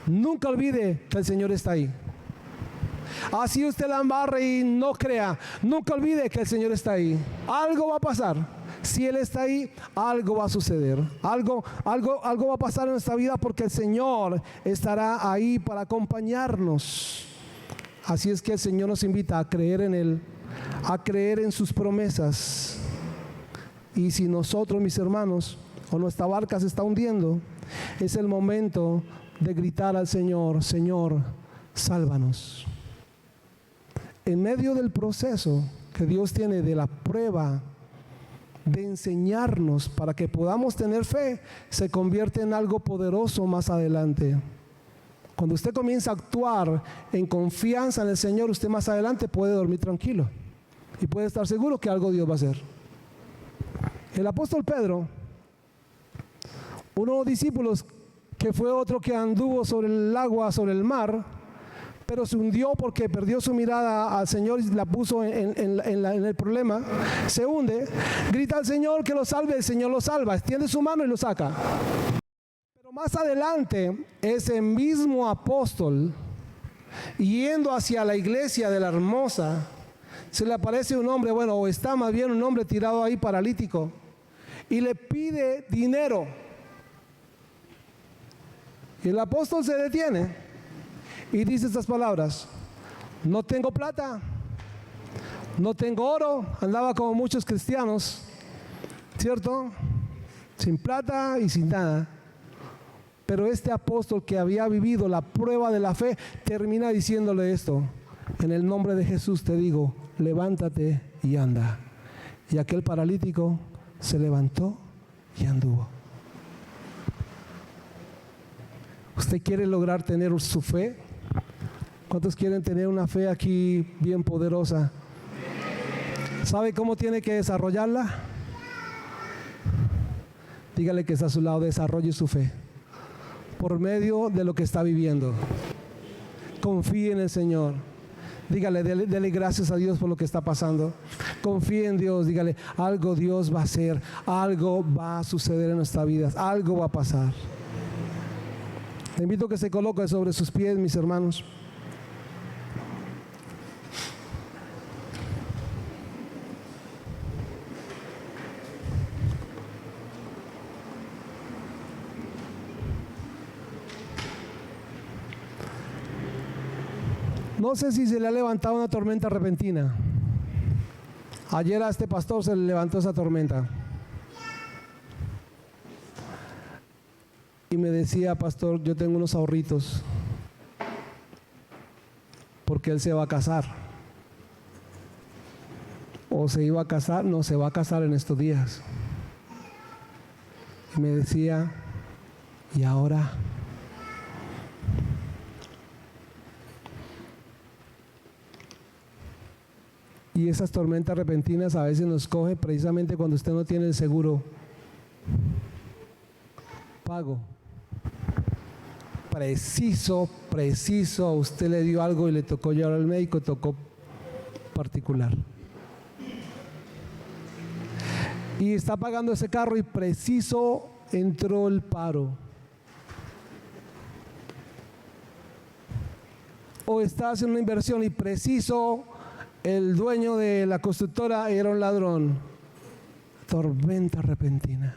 nunca olvide que el Señor está ahí. Así usted la embarre y no crea, nunca olvide que el Señor está ahí. Algo va a pasar. Si Él está ahí, algo va a suceder. Algo va a pasar en nuestra vida, porque el Señor estará ahí para acompañarnos. Así es que el Señor nos invita a creer en Él, a creer en sus promesas. Y si nosotros, mis hermanos, o nuestra barca se está hundiendo, es el momento de gritar al Señor: Señor, sálvanos. En medio del proceso que Dios tiene de la prueba, de enseñarnos para que podamos tener fe, se convierte en algo poderoso más adelante. Cuando usted comienza a actuar en confianza en el Señor, usted más adelante puede dormir tranquilo y puede estar seguro que algo Dios va a hacer. El apóstol Pedro, uno de los discípulos que fue otro que anduvo sobre el agua, sobre el mar, pero se hundió porque perdió su mirada al Señor y la puso en el problema, se hunde, grita al Señor que lo salve, el Señor lo salva, extiende su mano y lo saca. Pero más adelante, ese mismo apóstol, yendo hacia la iglesia de la Hermosa, se le aparece un hombre, bueno, o está más bien un hombre tirado ahí paralítico, y le pide dinero. Y el apóstol se detiene y dice estas palabras: no tengo plata, no tengo oro. Andaba como muchos cristianos, ¿cierto? Sin plata y sin nada. Pero este apóstol que había vivido la prueba de la fe termina diciéndole esto: en el nombre de Jesús te digo, levántate y anda. Y aquel paralítico se levantó y anduvo. ¿Usted quiere lograr tener su fe? ¿Cuántos quieren tener una fe aquí bien poderosa? ¿Sabe cómo tiene que desarrollarla? Dígale que está a su lado: desarrolle su fe por medio de lo que está viviendo. Confíe en el Señor. Dígale, dele gracias a Dios por lo que está pasando. Confíe en Dios, dígale: algo Dios va a hacer, algo va a suceder en nuestras vidas, algo va a pasar. Le invito a que se coloque sobre sus pies, mis hermanos. No sé si se le ha levantado una tormenta repentina. Ayer a este pastor se le levantó esa tormenta. Y me decía: pastor, yo tengo unos ahorritos, porque él se va a casar. O se iba a casar, no, se va a casar en estos días. Y me decía: ¿y ahora? Y esas tormentas repentinas a veces nos cogen precisamente cuando usted no tiene el seguro pago. Preciso, a usted le dio algo y le tocó llevar al médico, tocó particular. Y está pagando ese carro y preciso entró el paro. O está haciendo una inversión y preciso el dueño de la constructora era un ladrón. Tormenta repentina.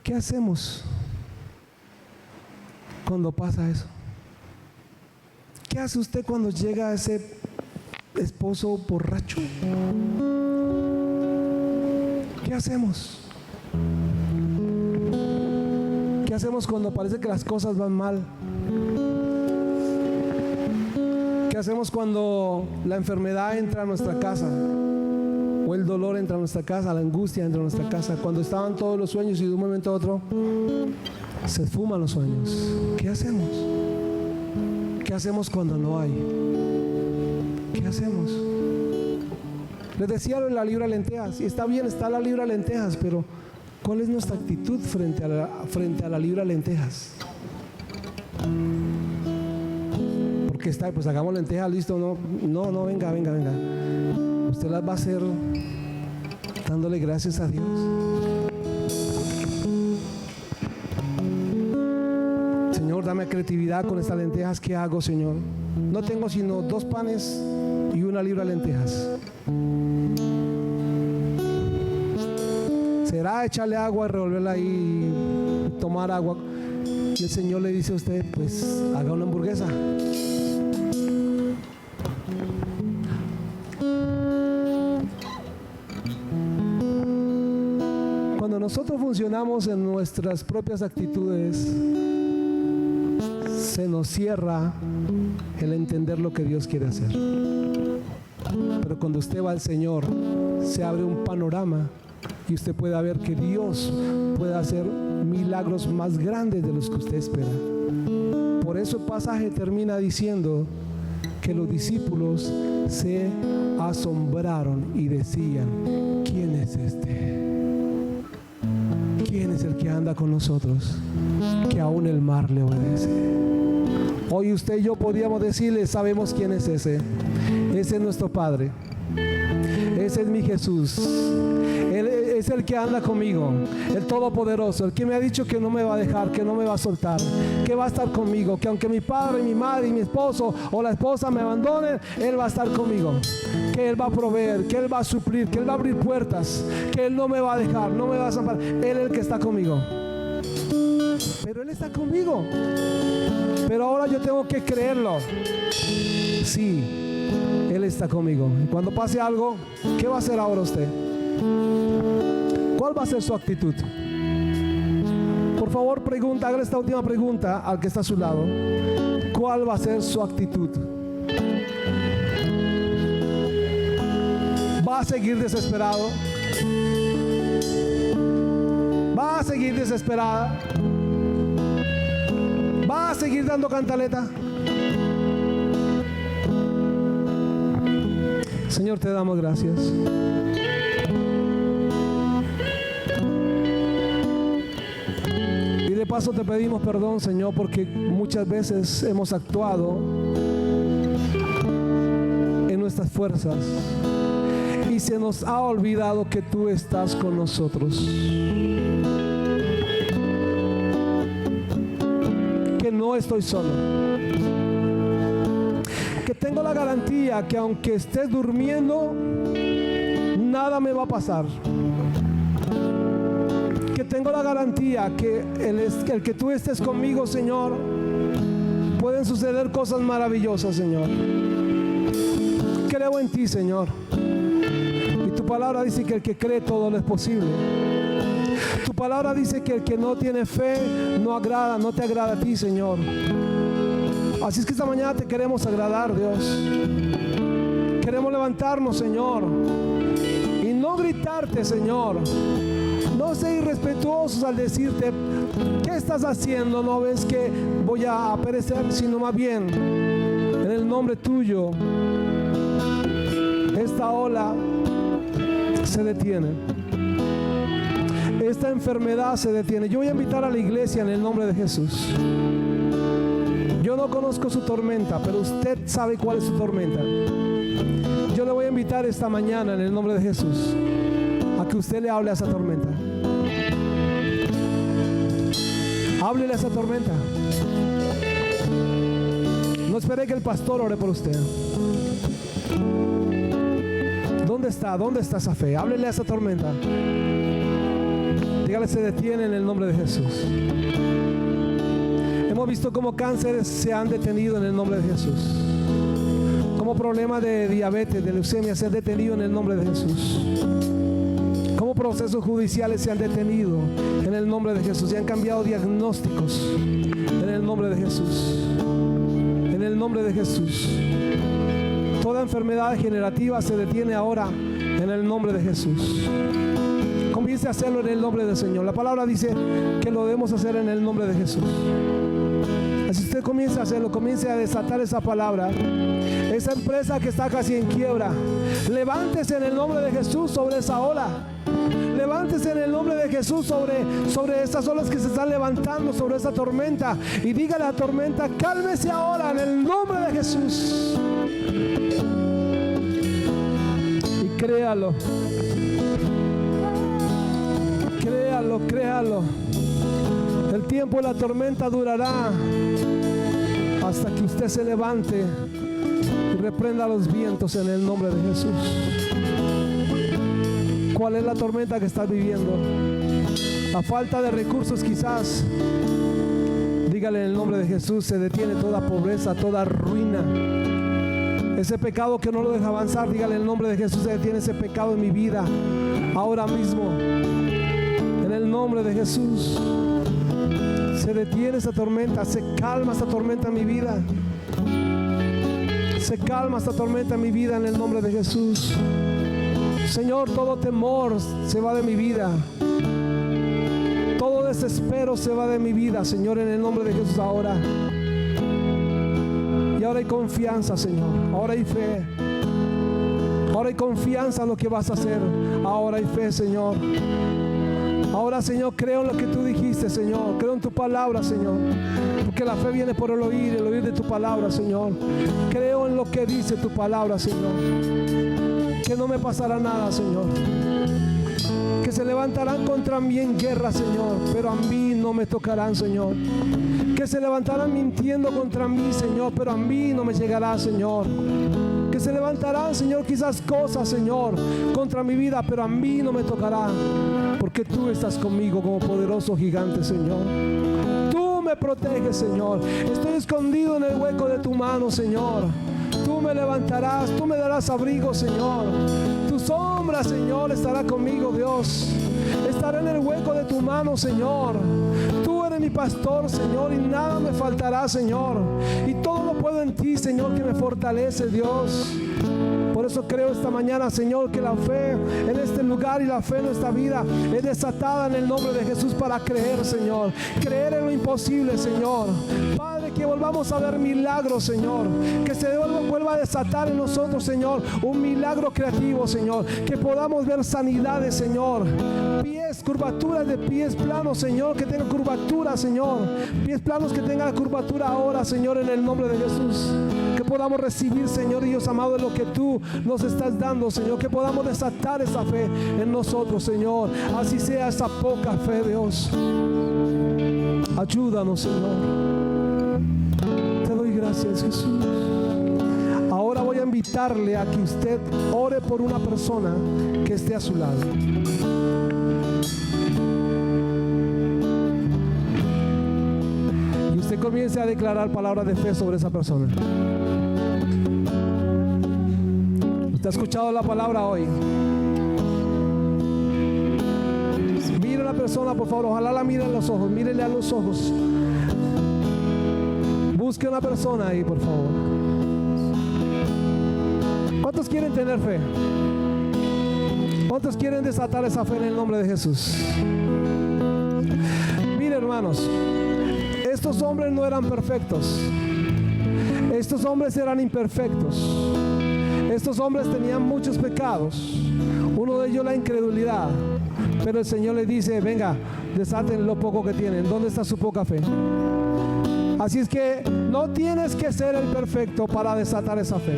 ¿Qué hacemos cuando pasa eso? ¿Qué hace usted cuando llega ese esposo borracho? ¿Qué hacemos? ¿Qué hacemos cuando parece que las cosas van mal? ¿Qué hacemos cuando la enfermedad entra a nuestra casa? O el dolor entra a nuestra casa, la angustia entra a nuestra casa. Cuando estaban todos los sueños y de un momento a otro se esfuman los sueños. ¿Qué hacemos? ¿Qué hacemos cuando no hay? ¿Qué hacemos? Les decía lo de la libra de lentejas. Y está bien, está la libra de lentejas, pero ¿cuál es nuestra actitud frente a la libra de lentejas? Que está, pues hagamos lentejas, listo. No, venga. Usted las va a hacer dándole gracias a Dios. Señor, dame creatividad con estas lentejas. ¿Qué hago, Señor? No tengo sino 2 panes y 1 libra de lentejas. ¿Será echarle agua y revolverla ahí y tomar agua? Y el Señor le dice a usted: pues haga una hamburguesa. Cuando nosotros funcionamos en nuestras propias actitudes, se nos cierra el entender lo que Dios quiere hacer. Pero cuando usted va al Señor, se abre un panorama y usted puede ver que Dios puede hacer milagros más grandes de los que usted espera. Por eso el pasaje termina diciendo que los discípulos se asombraron y decían: ¿quién es este? ¿Quién es el que anda con nosotros, que aún el mar le obedece? Hoy usted y yo podríamos decirle: sabemos quién es ese. Ese es nuestro Padre. Ese es mi Jesús. Él es el que anda conmigo, el Todopoderoso, el que me ha dicho que no me va a dejar, que no me va a soltar, que va a estar conmigo, que aunque mi padre, mi madre y mi esposo o la esposa me abandonen, Él va a estar conmigo, que Él va a proveer, que Él va a suplir, que Él va a abrir puertas, que Él no me va a dejar, no me va a desamparar. Él es el que está conmigo. Pero Él está conmigo. Pero ahora yo tengo que creerlo. Sí, Él está conmigo. Y cuando pase algo, ¿qué va a hacer ahora usted? ¿Cuál va a ser su actitud? Por favor, pregunta, hágale esta última pregunta al que está a su lado. ¿Cuál va a ser su actitud? ¿Va a seguir desesperado? ¿Va a seguir desesperada? ¿Va a seguir dando cantaleta? Señor, te damos gracias. Y de paso te pedimos perdón, Señor, porque muchas veces hemos actuado en nuestras fuerzas y se nos ha olvidado que tú estás con nosotros. Que no estoy solo. Que tengo la garantía que aunque estés durmiendo, nada me va a pasar. Que tengo la garantía que el que tú estés conmigo, Señor, pueden suceder cosas maravillosas, Señor. Creo en ti, Señor. Y tu palabra dice que el que cree todo le es posible. Tu palabra dice que el que no tiene fe no te agrada a ti, Señor. Así es que esta mañana te queremos agradar, Dios. Queremos levantarnos, Señor, y no gritarte, Señor. No ser irrespetuosos al decirte: ¿qué estás haciendo? ¿No ves que voy a perecer? Sino más bien, en el nombre tuyo, esta ola se detiene. Esta enfermedad se detiene. Yo voy a invitar a la iglesia en el nombre de Jesús. Yo no conozco su tormenta, pero usted sabe cuál es su tormenta. Yo le voy a invitar esta mañana en el nombre de Jesús a que usted le hable a esa tormenta. Háblele a esa tormenta. No espere que el pastor ore por usted. ¿Dónde está? ¿Dónde está esa fe? Háblele a esa tormenta. Dígale: se detiene en el nombre de Jesús. Hemos visto cómo cánceres se han detenido en el nombre de Jesús. Cómo problemas de diabetes, de leucemia se han detenido en el nombre de Jesús. Cómo procesos judiciales se han detenido en el nombre de Jesús. Y han cambiado diagnósticos en el nombre de Jesús. En el nombre de Jesús. Toda enfermedad degenerativa se detiene ahora en el nombre de Jesús. Comience a hacerlo en el nombre del Señor. La palabra dice que lo debemos hacer en el nombre de Jesús. Así usted comience a hacerlo, comience a desatar esa palabra. Esa empresa que está casi en quiebra, levántese en el nombre de Jesús sobre esa ola. Levántese en el nombre de Jesús sobre estas olas que se están levantando, sobre esa tormenta, y dígale a la tormenta: cálmese ahora en el nombre de Jesús. Y créalo. Créalo, créalo. El tiempo de la tormenta durará hasta que usted se levante y reprenda los vientos en el nombre de Jesús. ¿Cuál es la tormenta que estás viviendo? La falta de recursos, quizás. Dígale en el nombre de Jesús: se detiene toda pobreza, toda ruina. Ese pecado que no lo deja avanzar, dígale en el nombre de Jesús: se detiene ese pecado en mi vida ahora mismo. En el nombre de Jesús. Se detiene esa tormenta, se calma esta tormenta en mi vida. Se calma esta tormenta en mi vida en el nombre de Jesús. Señor, todo temor se va de mi vida. Todo desespero se va de mi vida, Señor, en el nombre de Jesús ahora. Y ahora hay confianza, Señor. Ahora hay fe. Ahora hay confianza en lo que vas a hacer. Ahora hay fe, Señor. Ahora, Señor, creo en lo que tú dijiste, Señor. Creo en tu palabra, Señor. Porque la fe viene por el oír de tu palabra, Señor. Creo en lo que dice tu palabra, Señor. Que no me pasará nada, Señor. Que se levantarán contra mí en guerra, Señor, pero a mí no me tocarán, Señor. Que se levantarán mintiendo contra mí, Señor, pero a mí no me llegará, Señor. Que se levantarán, Señor, quizás cosas, Señor, contra mi vida, pero a mí no me tocará, porque tú estás conmigo como poderoso gigante, Señor. Tú me proteges, Señor. Estoy escondido en el hueco de tu mano, Señor. Tú me levantarás, tú me darás abrigo, Señor. Tu sombra, Señor, estará conmigo, Dios. Estaré en el hueco de tu mano, Señor. Tú eres mi pastor, Señor, y nada me faltará, Señor. Y todo lo puedo en ti, Señor, que me fortalece, Dios. Por eso creo esta mañana, Señor, que la fe en este lugar y la fe en nuestra vida es desatada en el nombre de Jesús para creer, Señor. Creer en lo imposible, Señor. Padre, que volvamos a ver milagros, Señor. Que se vuelva a desatar en nosotros, Señor, un milagro creativo, Señor. Que podamos ver sanidades, Señor. Pies, curvaturas de pies planos, Señor, que tengan curvatura, Señor. Pies planos que tengan curvatura ahora, Señor, en el nombre de Jesús. Que podamos recibir, Señor Dios amado, lo que tú nos estás dando, Señor. Que podamos desatar esa fe en nosotros, Señor. Así sea esa poca fe, Dios. Ayúdanos, Señor. Te doy gracias, Jesús. Ahora voy a invitarle a que usted ore por una persona que esté a su lado. Y usted comience a declarar palabras de fe sobre esa persona. ¿Usted ha escuchado la palabra hoy? Mire a la persona, por favor. Ojalá la mire en los ojos. Mírele a los ojos. Busque una persona ahí, por favor. ¿Cuántos quieren tener fe? ¿Cuántos quieren desatar esa fe en el nombre de Jesús? Mire, hermanos, estos hombres no eran perfectos. Estos hombres eran imperfectos. Estos hombres tenían muchos pecados. Uno de ellos la incredulidad. Pero el Señor les dice, venga, desaten lo poco que tienen. ¿Dónde está su poca fe? Así es que no tienes que ser el perfecto para desatar esa fe.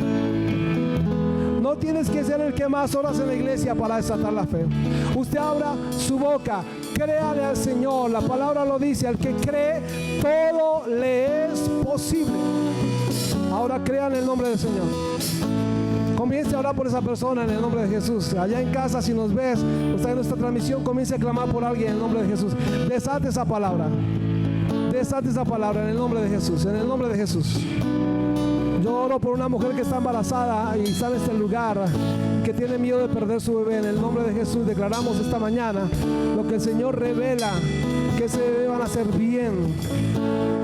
No tienes que ser el que más horas en la iglesia para desatar la fe. Usted abra su boca, créale al Señor. La palabra lo dice, al que cree, todo le es posible. Ahora crea en el nombre del Señor. Comience a orar por esa persona en el nombre de Jesús. Allá en casa, si nos ves, usted en nuestra transmisión, comience a clamar por alguien en el nombre de Jesús. Desate esa palabra. Desate esa palabra en el nombre de Jesús. En el nombre de Jesús. Yo oro por una mujer que está embarazada y está en este lugar, que tiene miedo de perder su bebé. En el nombre de Jesús declaramos esta mañana lo que el Señor revela, que ese bebé van a hacer bien,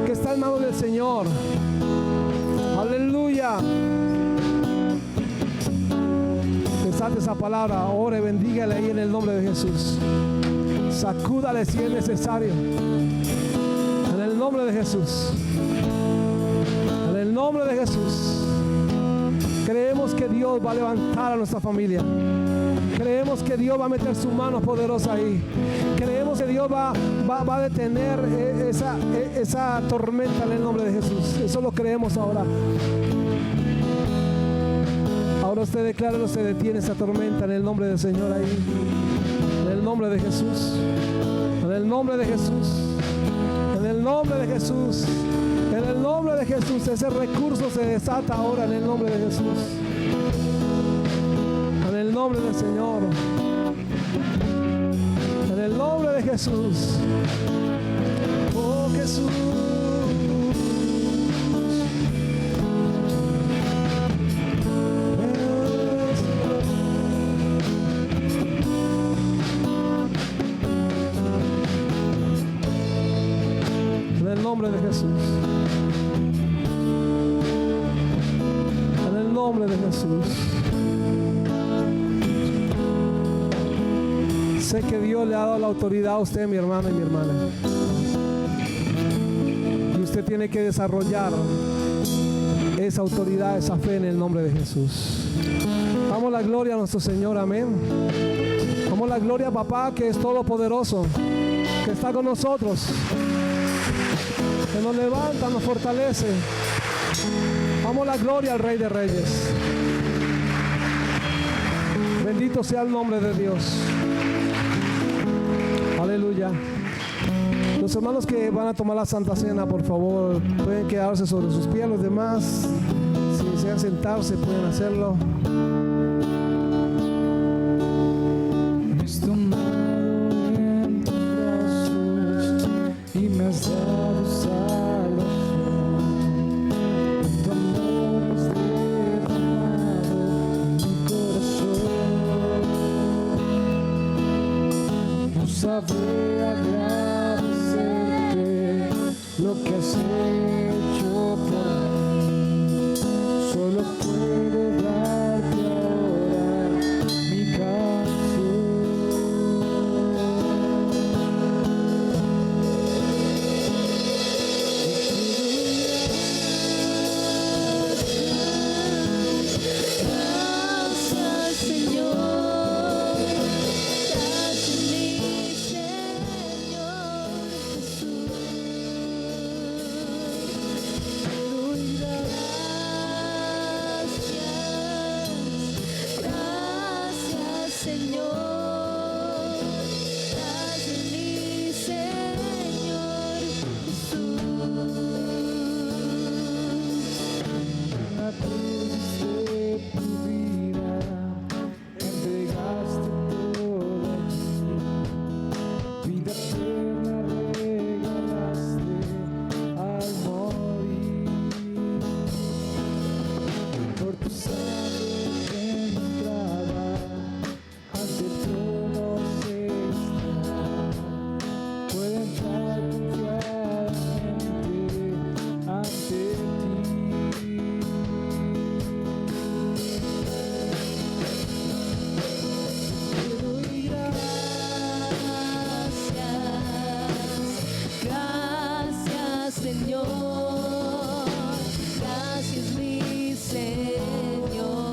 que está en manos del Señor. Aleluya. Desate esa palabra, ore, bendígale ahí en el nombre de Jesús. Sacúdale si es necesario. En el nombre de Jesús. En el nombre de Jesús. Creemos que Dios va a levantar a nuestra familia. Creemos que Dios va a meter su mano poderosa ahí. Creemos que Dios va a detener esa tormenta en el nombre de Jesús. Eso lo creemos ahora. Ahora usted declara, no se detiene esa tormenta en el nombre del Señor ahí. En el nombre de Jesús. En el nombre de Jesús. En el nombre de Jesús. En el nombre de Jesús. Ese recurso se desata ahora en el nombre de Jesús. En el nombre del Señor. En el nombre de Jesús. Oh Jesús. Jesús. En el nombre de Jesús. Sé que Dios le ha dado la autoridad a usted, mi hermano y mi hermana. Y usted tiene que desarrollar esa autoridad, esa fe en el nombre de Jesús. Damos la gloria a nuestro Señor, amén. Damos la gloria a Papá, que es todopoderoso, que está con nosotros, que nos levanta, nos fortalece. Damos la gloria al Rey de Reyes. Bendito sea el nombre de Dios. Aleluya. Los hermanos que van a tomar la Santa Cena, por favor, pueden quedarse sobre sus pies. Los demás, si desean sentarse, pueden hacerlo. Me has tomado en tus brazos y me has dado salvación. Tu amor es derramado en mi corazón. No sabré agradecerte lo que has hecho por mí. Solo puedo darte ahora mi canción. Gracias, Señor. Gracias, mi Señor Jesús. Te doy gracias, Señor. Gracias, mi Señor Jesús. La cruz de tu vida entregaste todo aquí. Vida eterna regalaste al morir. Por tu sangre que entraba ante el trono se está. Puedo entrar confiadamente ante ti. Te doy gracias, Señor. Gracias, mi Señor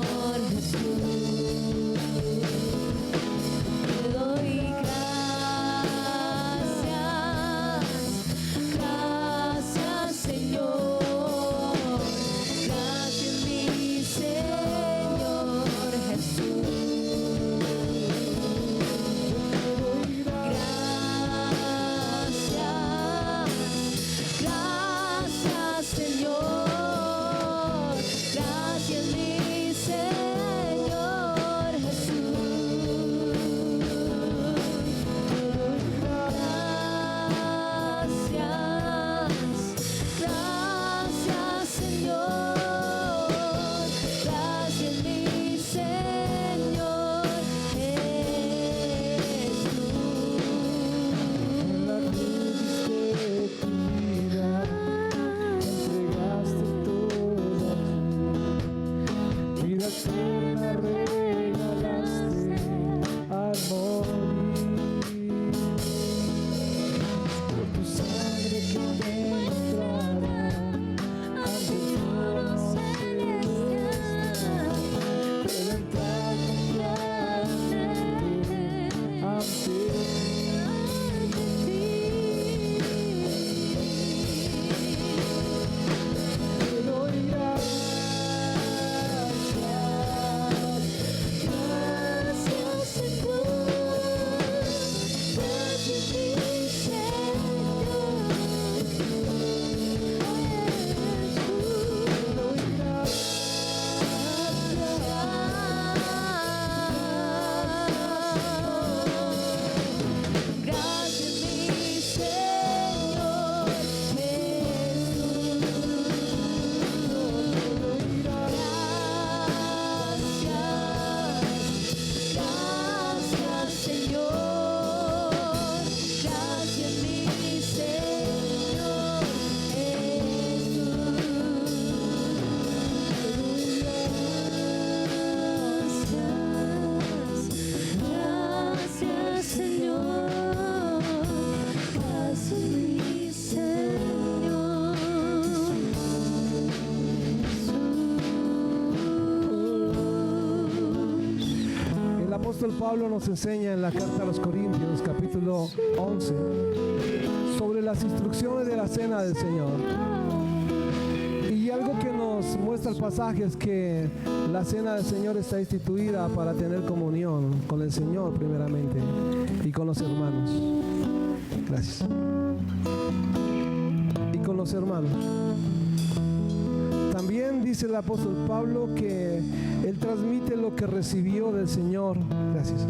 apóstol Pablo nos enseña en la carta a los Corintios, capítulo 11, sobre las instrucciones de la cena del Señor. Y algo que nos muestra el pasaje es que la cena del Señor está instituida para tener comunión con el Señor primeramente y con los hermanos. Gracias. Y con los hermanos. También dice el apóstol Pablo que él transmite lo que recibió del Señor. Gracias.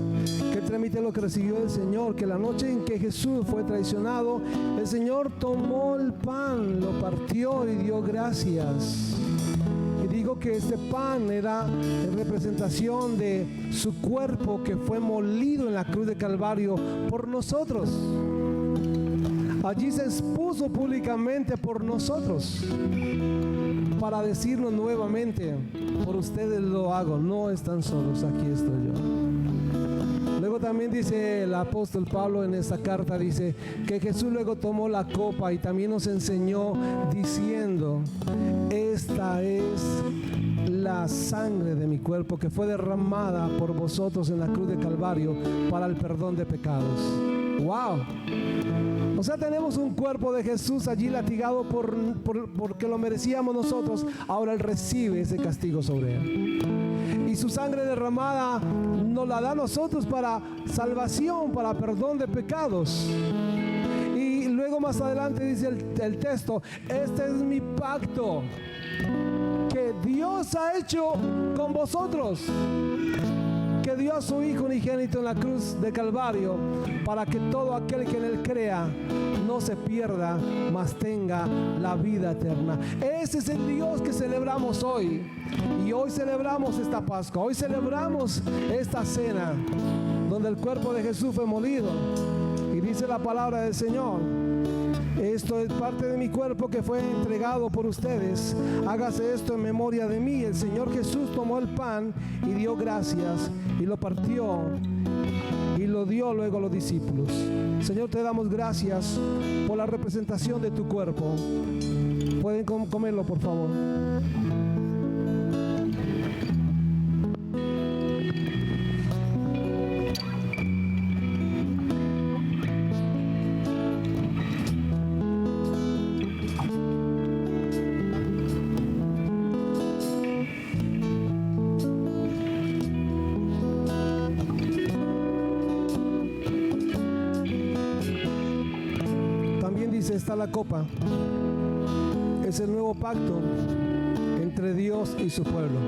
Que él transmite lo que recibió del Señor, que la noche en que Jesús fue traicionado, el Señor tomó el pan, lo partió y dio gracias. Y digo que este pan era en representación de su cuerpo que fue molido en la cruz de Calvario por nosotros. Allí se expuso públicamente por nosotros, para decirnos nuevamente: por ustedes lo hago, no están solos, aquí estoy yo. Luego también dice el apóstol Pablo en esta carta, dice que Jesús luego tomó la copa y también nos enseñó diciendo: esta es la sangre de mi cuerpo que fue derramada por vosotros en la cruz de Calvario para el perdón de pecados. ¡Wow! O sea, tenemos un cuerpo de Jesús allí latigado porque lo merecíamos nosotros. Ahora Él recibe ese castigo sobre Él. Y su sangre derramada nos la da a nosotros para salvación, para perdón de pecados. Y luego más adelante dice el texto: este es mi pacto que Dios ha hecho con vosotros, que dio a su Hijo unigénito en la cruz de Calvario, para que todo aquel que en Él crea no se pierda, mas tenga la vida eterna. Ese es el Dios que celebramos hoy. Y hoy celebramos esta Pascua, hoy celebramos esta cena, donde el cuerpo de Jesús fue molido. Y dice la palabra del Señor: esto es parte de mi cuerpo que fue entregado por ustedes. Hágase esto en memoria de mí. El Señor Jesús tomó el pan y dio gracias y lo partió y lo dio luego a los discípulos. Señor, te damos gracias por la representación de tu cuerpo. Pueden comerlo, por favor. Está la copa, es el nuevo pacto entre Dios y su pueblo,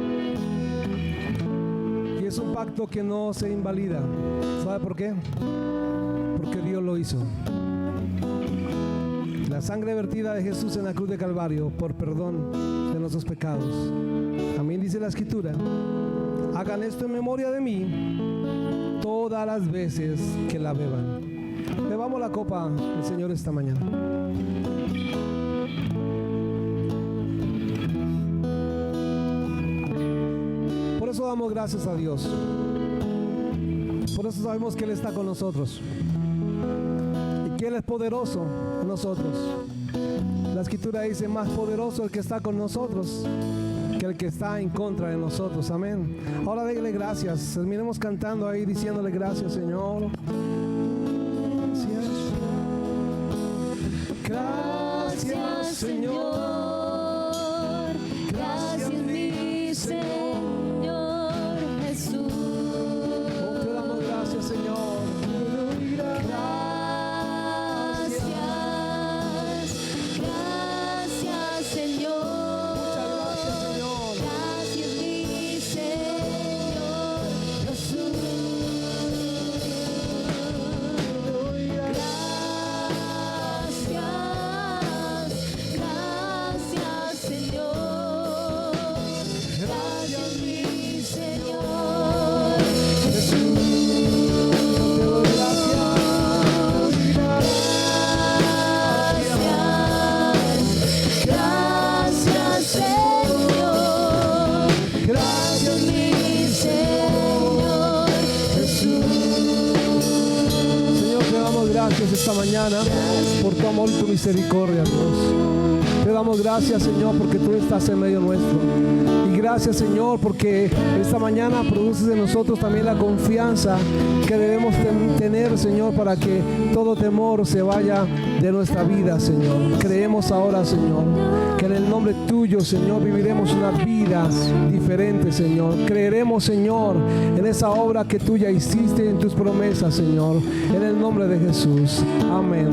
y es un pacto que no se invalida. ¿Sabe por qué? Porque Dios lo hizo. La sangre vertida de Jesús en la cruz de Calvario por perdón de nuestros pecados. También dice la Escritura: hagan esto en memoria de mí todas las veces que la beban. Bebamos la copa del Señor esta mañana. Por eso damos gracias a Dios. Por eso sabemos que Él está con nosotros y que Él es poderoso en nosotros. La Escritura dice: más poderoso el que está con nosotros que el que está en contra de nosotros. Amén. Ahora déle gracias. Terminemos cantando ahí, diciéndole: gracias, Señor. Gracias, Señor. Gracias, mi Señor Jesús. Oh, te damos gracias, Señor. Gracias, Señor. Muchas gracias, Señor. Gracias, mi Señor Jesús. Gracias, Señor. Gracias, mi Señor Jesús. Te doy Gracias, Señor. Gracias, mi Señor Jesús. Señor, te damos gracias esta mañana por tu amor y tu misericordia, Dios. Te damos gracias, Señor, porque tú estás en medio nuestro. Y gracias gracias, Señor, porque esta mañana produces en nosotros también la confianza que debemos tener, Señor, para que todo temor se vaya de nuestra vida, Señor. Creemos ahora, Señor, que en el nombre tuyo, Señor, viviremos una vida diferente, Señor. Creeremos, Señor, en esa obra que tú ya hiciste, en tus promesas, Señor, en el nombre de Jesús. Amén,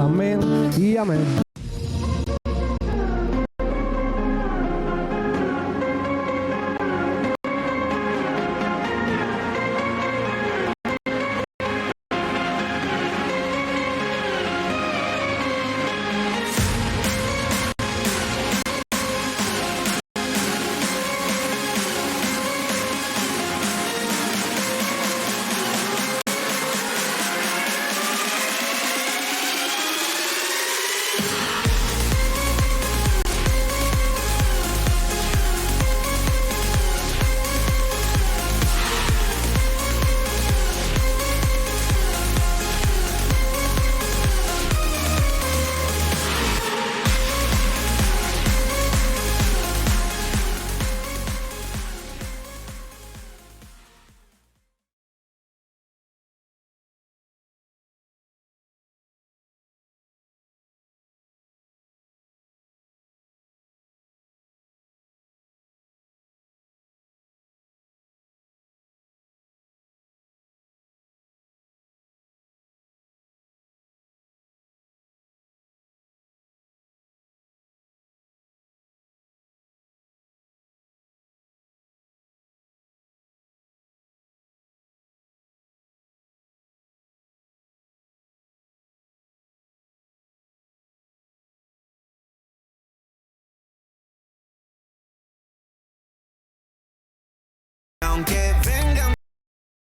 amén y amén. Aunque